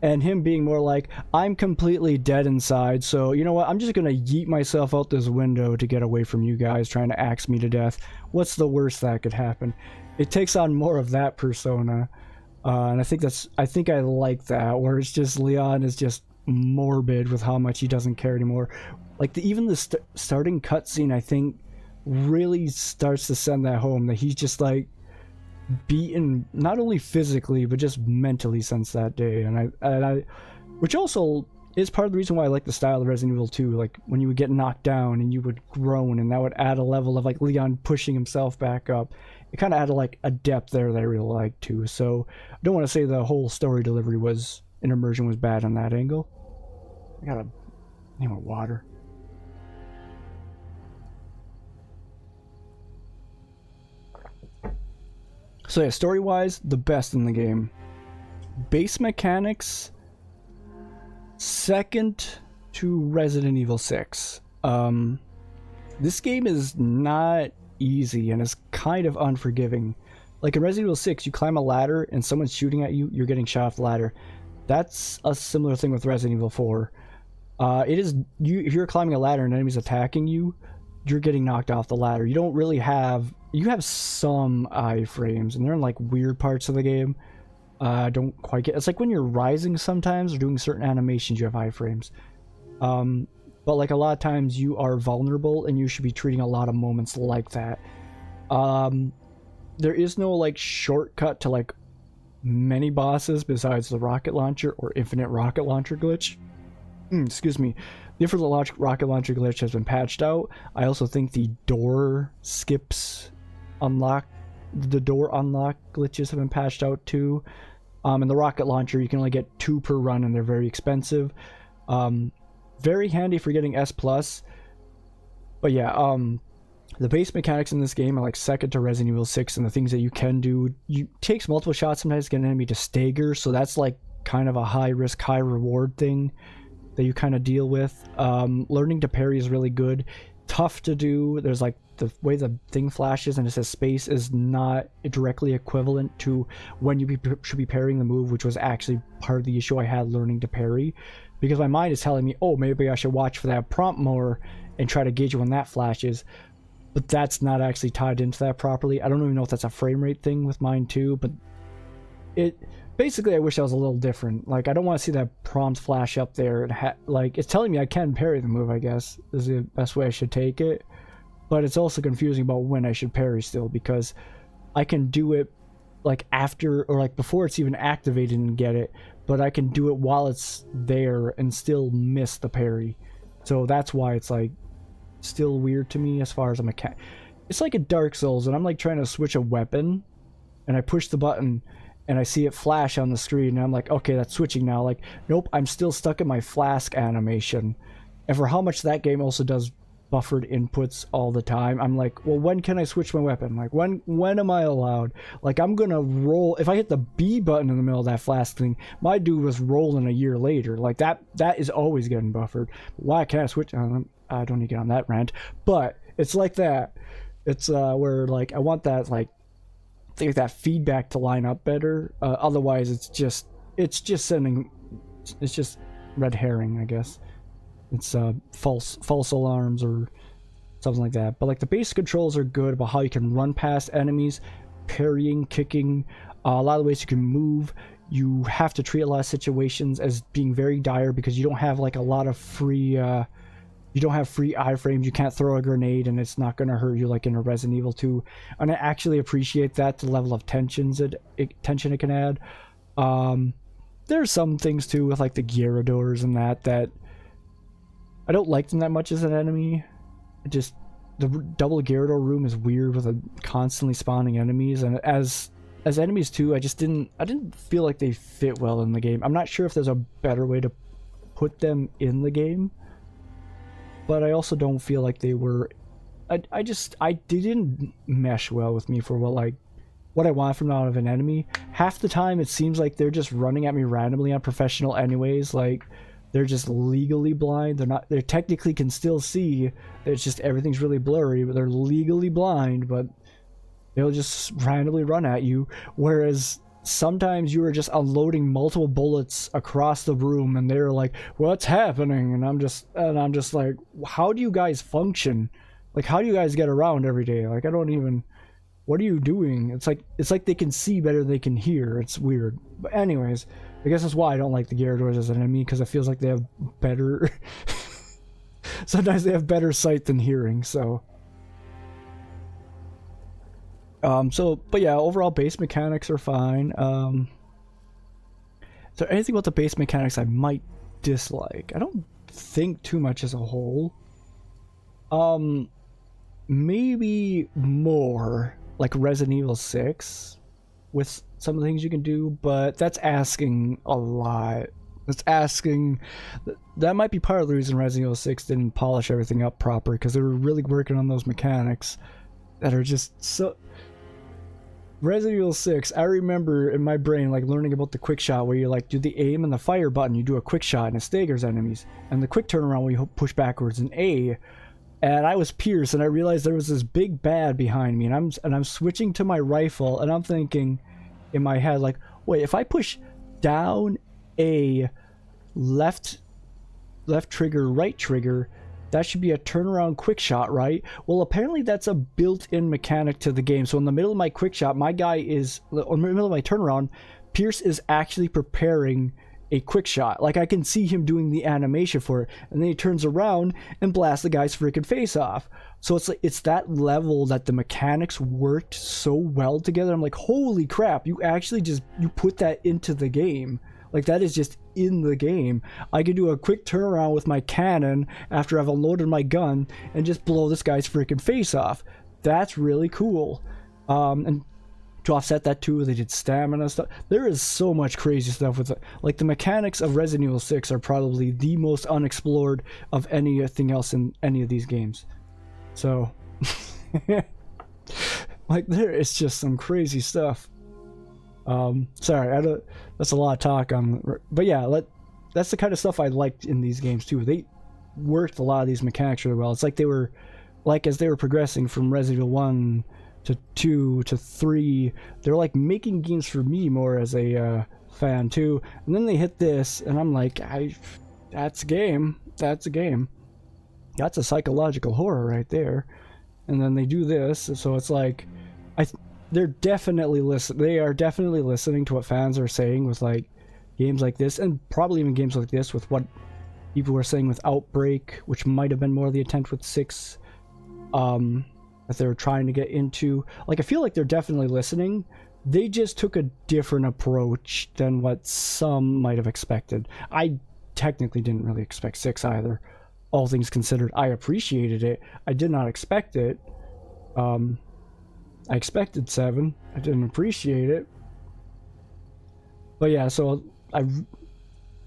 and him being more like, I'm completely dead inside, so you know what, I'm just gonna yeet myself out this window to get away from you guys trying to axe me to death. What's the worst that could happen? It takes on more of that persona, and I think I like that, where it's just Leon is just morbid with how much he doesn't care anymore. Like even the starting cutscene, I think, really starts to send that home, that he's just like beaten not only physically but just mentally since that day, and I which also is part of the reason why I like the style of Resident Evil 2. Like when you would get knocked down and you would groan, and that would add a level of like Leon pushing himself back up. It kind of added like a depth there that I really liked too. So I don't want to say the whole story delivery and immersion was bad on that angle. I gotta need more water. So yeah, story-wise, the best in the game. Base mechanics, second to Resident Evil 6. This game is not easy and is kind of unforgiving. Like in Resident Evil 6, you climb a ladder and someone's shooting at you, you're getting shot off the ladder. That's a similar thing with Resident Evil 4. It is if you're climbing a ladder and an enemy's attacking you, you're getting knocked off the ladder. You don't really have some iframes, and they're in like weird parts of the game. Don't quite get. It's like when you're rising sometimes or doing certain animations, you have iframes. But like a lot of times you are vulnerable, and you should be treating a lot of moments like that. There is no like shortcut to like many bosses besides the rocket launcher or infinite rocket launcher glitch. Excuse me. The infinite rocket launcher glitch has been patched out. I also think the door unlock glitches have been patched out too. And the rocket launcher, you can only get 2 per run, and they're very expensive. Very handy for getting S+. But yeah, the base mechanics in this game are like second to Resident Evil 6, and the things that you can do, you takes multiple shots sometimes to get an enemy to stagger, so that's like kind of a high risk, high reward thing that you kind of deal with. Learning to parry is really good. Tough to do. There's like the way the thing flashes and it says space is not directly equivalent to when you should be parrying the move, which was actually part of the issue I had learning to parry, because my mind is telling me, oh, maybe I should watch for that prompt more and try to gauge when that flashes, but that's not actually tied into that properly. I don't even know if that's a frame rate thing with mine too, but basically I wish that was a little different. Like I don't want to see that prompt flash up there and like it's telling me I can parry the move, I guess is the best way I should take it, but it's also confusing about when I should parry still, because I can do it like after or like before it's even activated and get it, but I can do it while it's there and still miss the parry. So that's why it's like still weird to me as far as a mechanic. It's like a Dark Souls, and I'm like trying to switch a weapon, and I push the button, and I see it flash on the screen, and I'm like, okay, that's switching now. Like, nope, I'm still stuck in my flask animation. And for how much that game also does buffered inputs all the time, I'm like, well, when can I switch my weapon? Like, when am I allowed? Like, I'm gonna roll. If I hit the B button in the middle of that flask thing, my dude was rolling a year later. Like, that is always getting buffered. Why can't I switch? I don't need to get on that rant, but it's like that. It's where like I want that like that feedback to line up better. Otherwise, it's just sending. It's just red herring, I guess. It's false alarms or something like that. But like the base controls are good about how you can run past enemies, parrying, kicking, a lot of ways you can move. You have to treat a lot of situations as being very dire because you don't have like a lot of free you don't have free iframes. You can't throw a grenade and it's not going to hurt you like in a Resident Evil 2. And I actually appreciate that, the level of tension it can add. There's some things too with like the Gyarados and that I don't like them that much as an enemy. The double Gyarados room is weird with a constantly spawning enemies, and as enemies too, I didn't feel like they fit well in the game. I'm not sure if there's a better way to put them in the game, but I also don't feel like they were. I didn't mesh well with me for what I want from out of an enemy. Half the time it seems like they're just running at me randomly on professional anyways, like they're just legally blind. They technically can still see. It's just everything's really blurry, but they're legally blind, but they'll just randomly run at you. Whereas sometimes you are just unloading multiple bullets across the room and they're like, what's happening? And I'm just like, how do you guys function? Like, how do you guys get around every day? Like, what are you doing? It's like they can see better than they can hear. It's weird. But anyways, I guess that's why I don't like the Gyarados as an enemy, because it feels like they have better sometimes they have better sight than hearing, so but yeah, overall base mechanics are fine. Is there anything about the base mechanics I might dislike? I don't think too much as a whole. Maybe more like Resident Evil 6 with some of the things you can do, but that's asking a lot. That might be part of the reason Resident Evil 6 didn't polish everything up proper, because they were really working on those mechanics that are just so. Resident Evil 6, I remember in my brain like learning about the quick shot where you like do the aim and the fire button, you do a quick shot and it staggers enemies, and the quick turnaround where you push backwards and A. And I was Pierce, and I realized there was this big bad behind me, and I'm switching to my rifle, and I'm thinking in my head like, wait, if I push down A, left trigger, right trigger, that should be a turnaround quick shot, right? Well, apparently that's a built-in mechanic to the game. So in the middle of my quick shot, or in the middle of my turnaround, Pierce is actually preparing a quick shot. Like, I can see him doing the animation for it, and then he turns around and blasts the guy's freaking face off. So it's that level that the mechanics worked so well together. I'm like, holy crap, you actually you put that into the game. Like, that is just in the game. I can do a quick turnaround with my cannon after I've unloaded my gun and just blow this guy's freaking face off. That's really cool. And to offset that too, they did stamina stuff. There is so much crazy stuff with it. Like, the mechanics of Resident Evil 6 are probably the most unexplored of anything else in any of these games. So, like, there is just some crazy stuff. Sorry, that's a lot of talk on, but yeah, that's the kind of stuff I liked in these games too. They worked a lot of these mechanics really well. It's like as they were progressing from Resident Evil 1 to 2 to 3, they're like making games for me more as a fan too. And then they hit this, and I'm like, that's a game. That's a psychological horror right there. And then they do this, so it's like, they are definitely listening to what fans are saying with like games like this, and probably even games like this with what people were saying with Outbreak, which might have been more the intent with 6, that they were trying to get into. Like, I feel like they're definitely listening. They just took a different approach than what some might have expected. I technically didn't really expect 6 either, all things considered. I appreciated it. I did not expect it. I expected 7. I didn't appreciate it. But yeah, so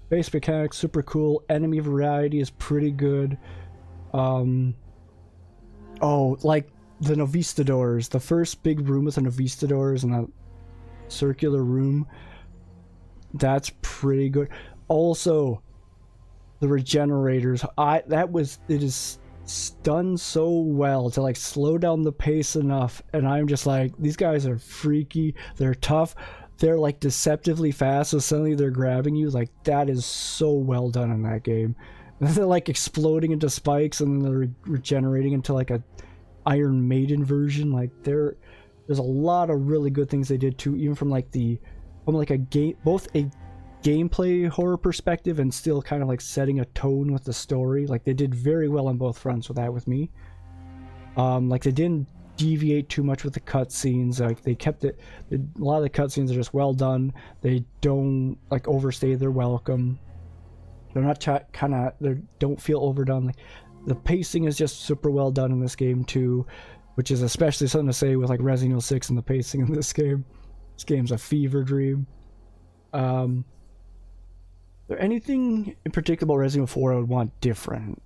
base mechanics super cool. Enemy variety is pretty good. Like the Novistadors, the first big room with the Novistadors and that circular room, that's pretty good. Also, the regenerators, it is done so well to like slow down the pace enough, and I'm just like, these guys are freaky, they're tough, they're like deceptively fast, so suddenly they're grabbing you. Like, that is so well done in that game. They're like exploding into spikes and then they're regenerating into like a Iron Maiden version. Like, there's a lot of really good things they did too, even from like a game, both a gameplay horror perspective and still kind of like setting a tone with the story. Like, they did very well on both fronts with that with me. Like, they didn't deviate too much with the cutscenes. Like, they kept it, a lot of the cutscenes are just well done. They don't like overstay their welcome. They're not they don't feel overdone. Like, the pacing is just super well done in this game too, which is especially something to say with like Resident Evil 6 and the pacing in this game. This game's a fever dream. There anything in particular about Resident Evil 4 I would want different?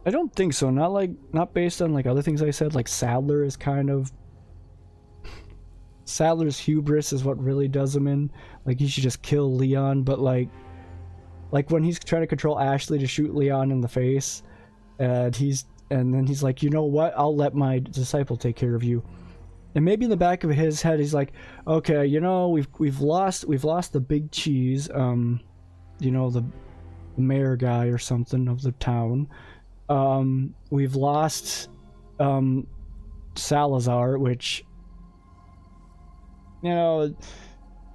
I don't think so. Not based on like other things I said. Like, Sadler is kind of, Sadler's hubris is what really does him in. Like, he should just kill Leon, but like when he's trying to control Ashley to shoot Leon in the face, and then he's like, you know what? I'll let my disciple take care of you. And maybe in the back of his head, he's like, okay, you know, we've lost the big cheese, you know, the mayor guy or something of the town. We've lost Salazar, which, you know,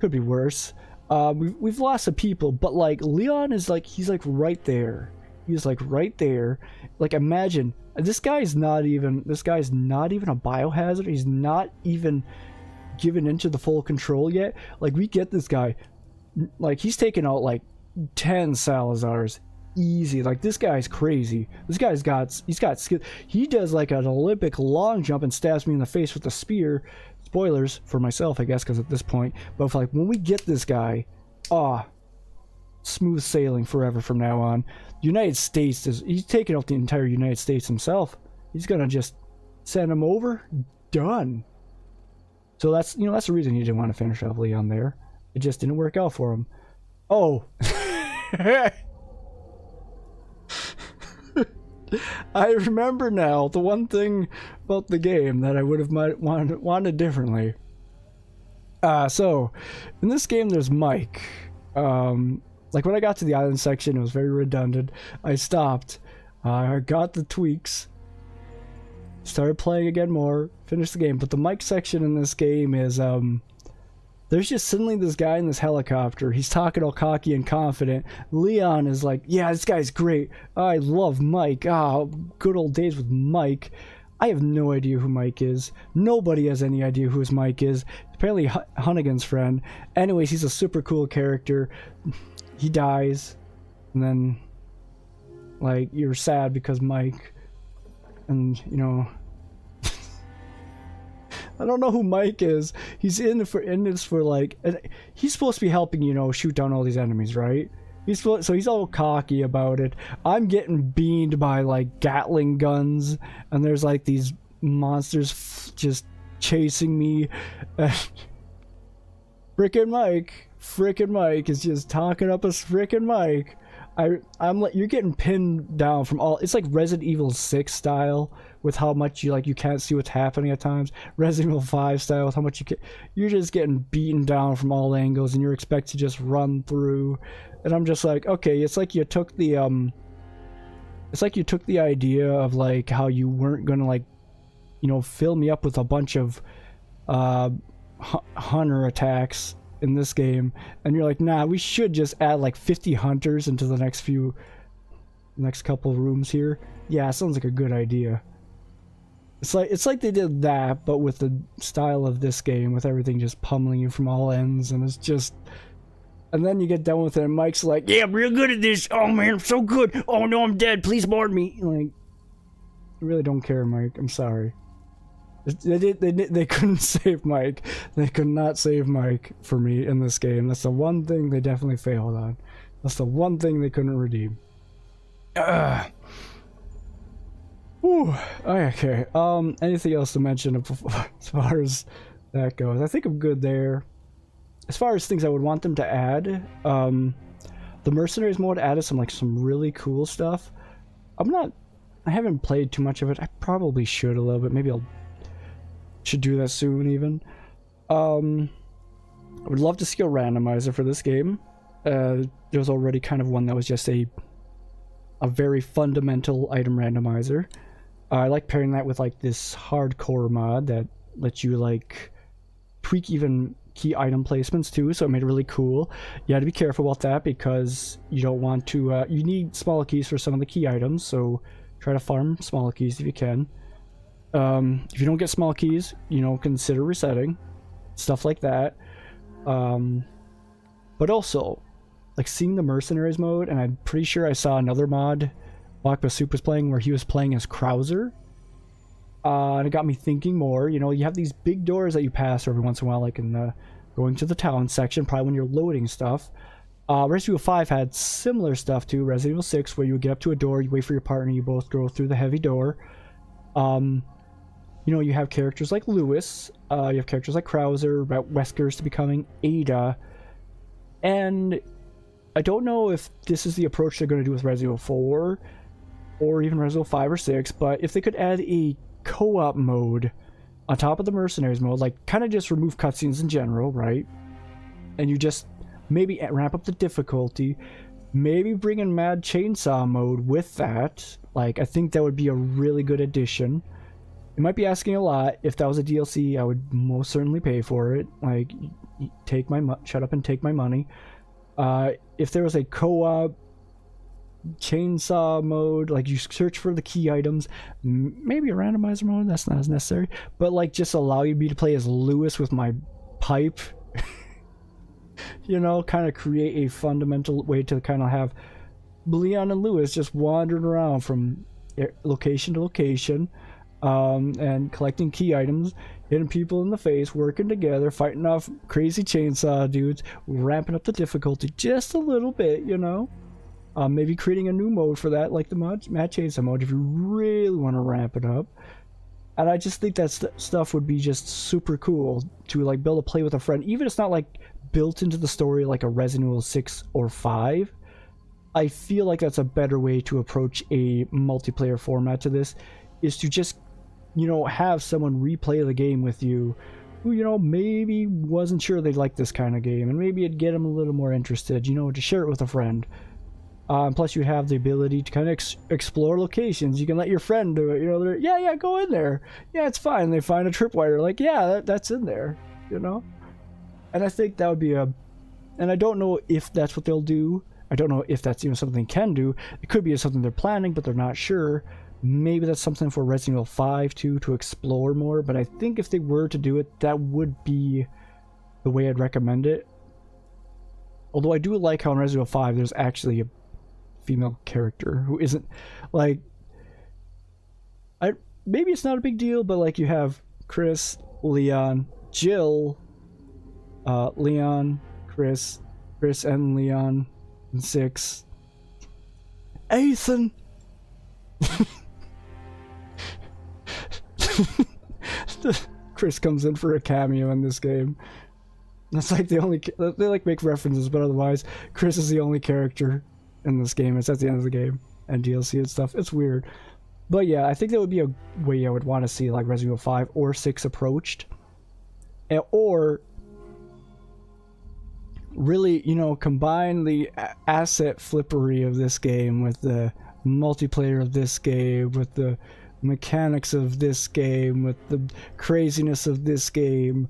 could be worse. We've lost some people, but like Leon is like, he's like right there. He's like right there. Like, imagine, this guy's not even a biohazard. He's not even given into the full control yet. Like, we get this guy, like, he's taken out like 10 Salazars easy. Like, this guy's crazy. This guy's got skill. He does like an Olympic long jump and stabs me in the face with a spear. Spoilers for myself, I guess, because at this point. But if, like, when we get this guy, smooth sailing forever from now on. United States he's taking out the entire United States himself. He's gonna just send him over. Done. So that's, you know, that's the reason he didn't want to finish off Leon there. It just didn't work out for him. Oh. I remember now the one thing about the game that I would have wanted differently. So in this game there's Mike. Like, when I got to the island section, it was very redundant. I stopped. I got the tweaks. Started playing again more. Finished the game. But the Mike section in this game is, there's just suddenly this guy in this helicopter. He's talking all cocky and confident. Leon is like, yeah, this guy's great. I love Mike. Good old days with Mike. I have no idea who Mike is. Nobody has any idea who his Mike is. Apparently Hunnigan's friend. Anyways, he's a super cool character. He dies, and then, like, you're sad because Mike, and, you know, I don't know who Mike is. He's in this for like, he's supposed to be helping, you know, shoot down all these enemies, right? So he's all cocky about it. I'm getting beamed by like Gatling guns, and there's like these monsters just chasing me. Frickin' Mike is just talking up a frickin' Mike. I'm like, you're getting pinned down from all. It's like Resident Evil 6 style with how much you can't see what's happening at times. Resident Evil 5 style with how much you're just getting beaten down from all angles, and you're expected to just run through. And I'm just like, okay, it's like you took the idea of like how you weren't gonna, like, you know, fill me up with a bunch of hunter attacks in this game, and you're like, nah, we should just add like 50 hunters into the next couple of rooms here. Yeah, sounds like a good idea. It's like they did that, but with the style of this game, with everything just pummeling you from all ends, and it's just. And then you get done with it, and Mike's like, yeah, I'm real good at this. Oh man, I'm so good. Oh no, I'm dead. Please board me. Like, I really don't care, Mike. I'm sorry. They couldn't save Mike. They could not save Mike for me in this game. That's the one thing they definitely failed on. That's the one thing they couldn't redeem. Whew. Okay. Anything else to mention as far as that goes? I think I'm good there. As far as things I would want them to add, the Mercenaries mode added some really cool stuff. I haven't played too much of it. I probably should a little bit. Maybe should do that soon even. I would love to see a randomizer for this game. There's already kind of one that was just a very fundamental item randomizer. I like pairing that with like this hardcore mod that lets you like tweak even key item placements too, so it made it really cool. You had to be careful about that because you don't want to you need smaller keys for some of the key items, so try to farm smaller keys if you can. If you don't get small keys, consider resetting, stuff like that. But also like seeing the mercenaries mode, and I'm pretty sure I saw another mod Wakba Soup was playing where he was playing as Krauser. And it got me thinking more. You have these big doors that you pass every once in a while, like in the going to the town section, probably when you're loading stuff. Resident Evil 5 had similar stuff to Resident Evil 6, where you would get up to a door, you wait for your partner, you both go through the heavy door. You have characters like Lewis, you have characters like Krauser, about Wesker's to becoming Ada, and I don't know if this is the approach they're going to do with Resident Evil 4, or even Resident Evil 5 or 6, but if they could add a co-op mode on top of the mercenaries mode, like kind of just remove cutscenes in general, right? And you just maybe ramp up the difficulty, maybe bring in Mad Chainsaw mode with that. Like, I think that would be a really good addition. It might be asking a lot. If that was a DLC, I would most certainly pay for it. Like, take my shut up and take my money. If there was a co-op chainsaw mode, like you search for the key items, maybe a randomizer mode, that's not as necessary, but like just allow me to play as Lewis with my pipe. Kind of create a fundamental way to kind of have Leon and Lewis just wandering around from location to location, and collecting key items, hitting people in the face, working together, fighting off crazy chainsaw dudes, ramping up the difficulty just a little bit, maybe creating a new mode for that, like the Mad Chainsaw mode, if you really want to ramp it up. And I just think that stuff would be just super cool to like be able to play with a friend, even if it's not like built into the story like a Resident Evil 6 or 5. I feel like that's a better way to approach a multiplayer format to this, is to just have someone replay the game with you who maybe wasn't sure they'd like this kind of game, and maybe it'd get them a little more interested, to share it with a friend. Plus, you have the ability to kind of explore locations. You can let your friend do it. They're, yeah, go in there. Yeah, it's fine. They find a tripwire. Like, yeah, that's in there. And I think that would be and I don't know if that's what they'll do. I don't know if that's even something they can do. It could be something they're planning, but they're not sure. Maybe that's something for Resident Evil 5 too, to explore more. But I think if they were to do it, that would be the way I'd recommend it. Although I do like how in Resident Evil 5 there's actually a female character who isn't like, maybe it's not a big deal, but like you have Chris, Leon, Jill, Leon, Chris and Leon, and 6, Ethan. Chris comes in for a cameo in this game. That's like the only, they like make references, but otherwise Chris is the only character in this game. It's at the end of the game and DLC and stuff. It's weird, but yeah, I think that would be a way I would want to see like Resident Evil 5 or 6 approached, or really combine the asset flippery of this game with the multiplayer of this game, with the mechanics of this game, with the craziness of this game,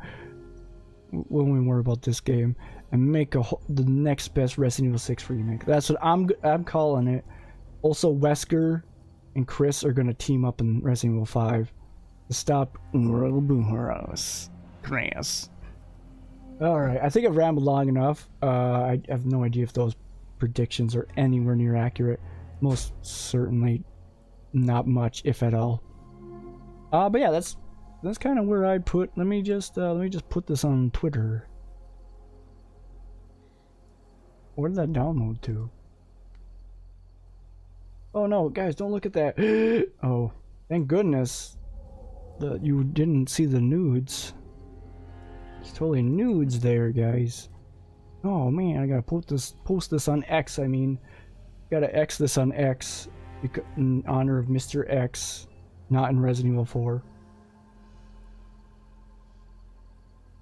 when we worry about this game, and make the next best Resident Evil 6 remake. That's what I'm calling it. Also, Wesker and Chris are going to team up in Resident Evil 5 to stop Ouroboros. Chris. Alright, I think I've rambled long enough. I have no idea if those predictions are anywhere near accurate. Most certainly not much, if at all. But yeah, that's kind of where I'd put. Let me just put this on Twitter. Where did that download to? Oh no, guys, don't look at that. Oh, thank goodness that you didn't see the nudes. It's totally nudes there, guys. Oh man, I gotta post this on X. I mean, gotta X this on X. in honor of Mr. X, not in Resident Evil 4.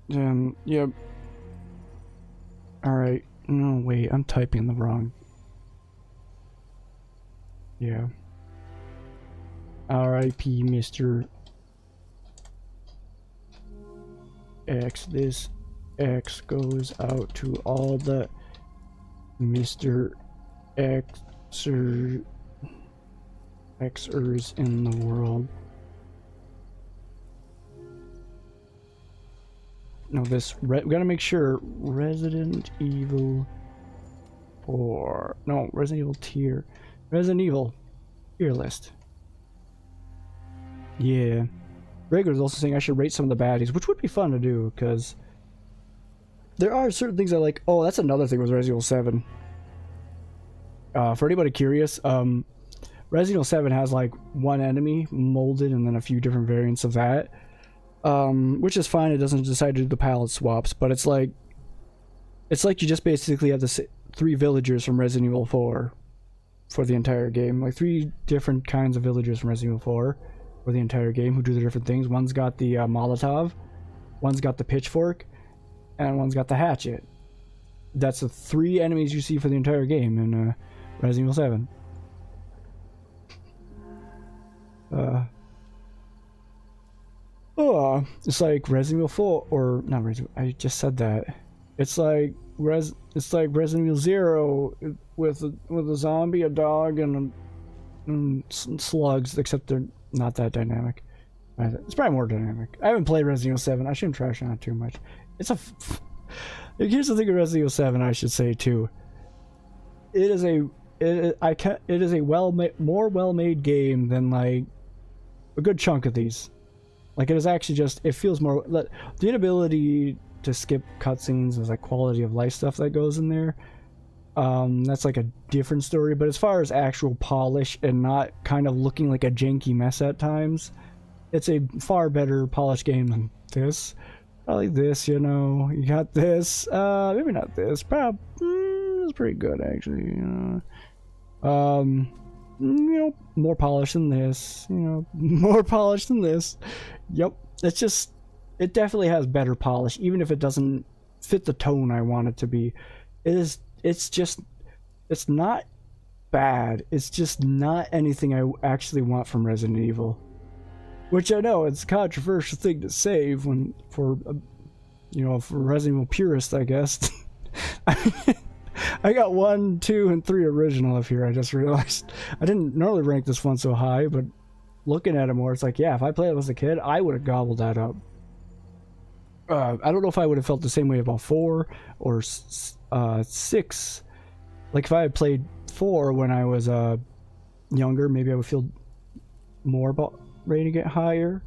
Yep. Alright. No, wait, I'm typing the wrong. Yeah. R.I.P. Mr. X. This X goes out to all the Mr. Xers in the world. No, we gotta make sure Resident Evil 4. No, Resident Evil tier. Resident Evil tier list. Yeah. Rager is also saying I should rate some of the baddies, which would be fun to do, because there are certain things I like. Oh, that's another thing with Resident Evil 7. For anybody curious, Resident Evil 7 has like one enemy molded and then a few different variants of that. Which is fine, it doesn't decide to do the palette swaps, but it's like you just basically have the 3 villagers from Resident Evil 4 for the entire game. Like 3 different kinds of villagers from Resident Evil 4 for the entire game who do the different things. One's got the Molotov, one's got the pitchfork, and one's got the hatchet. That's the 3 enemies you see for the entire game in Resident Evil 7. It's like Resident Evil 4, or not Resident Evil, I just said that. It's like Resident Evil 0 with a zombie, a dog, and slugs, except they're not that dynamic. It's probably more dynamic. I haven't played Resident Evil 7. I shouldn't trash on it too much. Here's the thing with Resident Evil 7, I should say too. It is a more well-made game than like a good chunk of these. Like, it is actually just, it feels more, the inability to skip cutscenes, there's like quality of life stuff that goes in there. That's like a different story, but as far as actual polish and not kind of looking like a janky mess at times, it's a far better polished game than this. Probably this, you know, you got this, maybe not this, probably, it's pretty good actually, you know, more polished than this, you know, more polished than this. Yep, it definitely has better polish, even if it doesn't fit the tone I want it to be. It's not bad, it's just not anything I actually want from Resident Evil. Which I know, it's a controversial thing to say for Resident Evil purists, I guess. I got 1, 2, and 3 original up here. I just realized I didn't normally rank this one so high, but looking at it more, it's like, yeah, if I played it as a kid, I would have gobbled that up. I don't know if I would have felt the same way about 4 or 6. Like, if I had played 4 when I was younger, maybe I would feel more about rating it higher.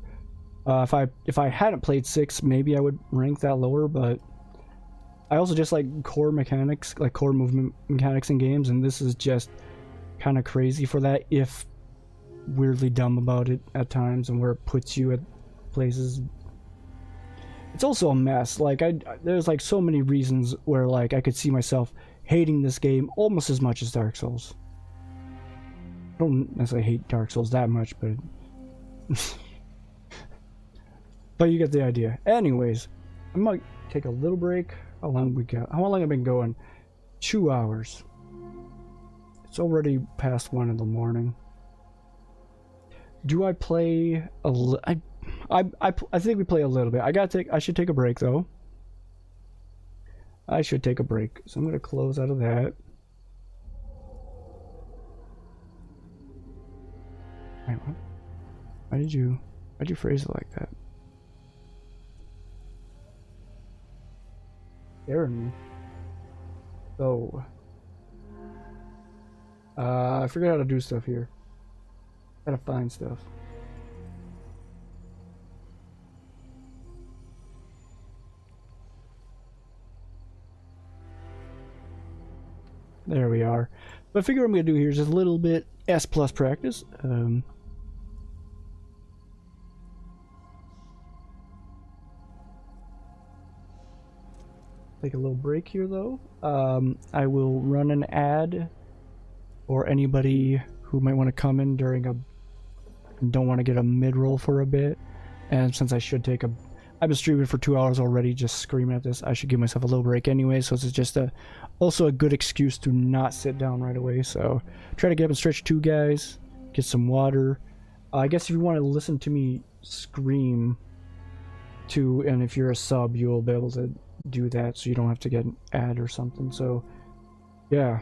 If I hadn't played 6, maybe I would rank that lower, but I also just like core mechanics, like core movement mechanics in games, and this is just kind of crazy for that, if weirdly dumb about it at times, and where it puts you at places. It's also a mess. Like, there's like so many reasons where like I could see myself hating this game almost as much as Dark Souls. I don't necessarily hate Dark Souls that much, but but you get the idea. Anyways, I might take a little break. How long have I been going? 2 hours. It's already past 1 in the morning. Do I play I think we play a little bit. I should take a break though. I should take a break. So I'm gonna close out of that. Wait, what? Why'd you phrase it like that? Scaring me. So I forgot how to do stuff here. Gotta find stuff. There we are. But I figure what I'm gonna do here is just a little bit S plus practice. Take a little break here though. I will run an ad for anybody who might want to come in during a don't want to get a mid-roll for a bit. And since I should take a I've been streaming for 2 hours already just screaming at this, I should give myself a little break anyway, so this is just also a good excuse to not sit down right away. So try to get up and stretch too, guys. Get some water. I guess if you want to listen to me scream too, and if you're a sub, you'll be able to do that so you don't have to get an ad or something. So yeah.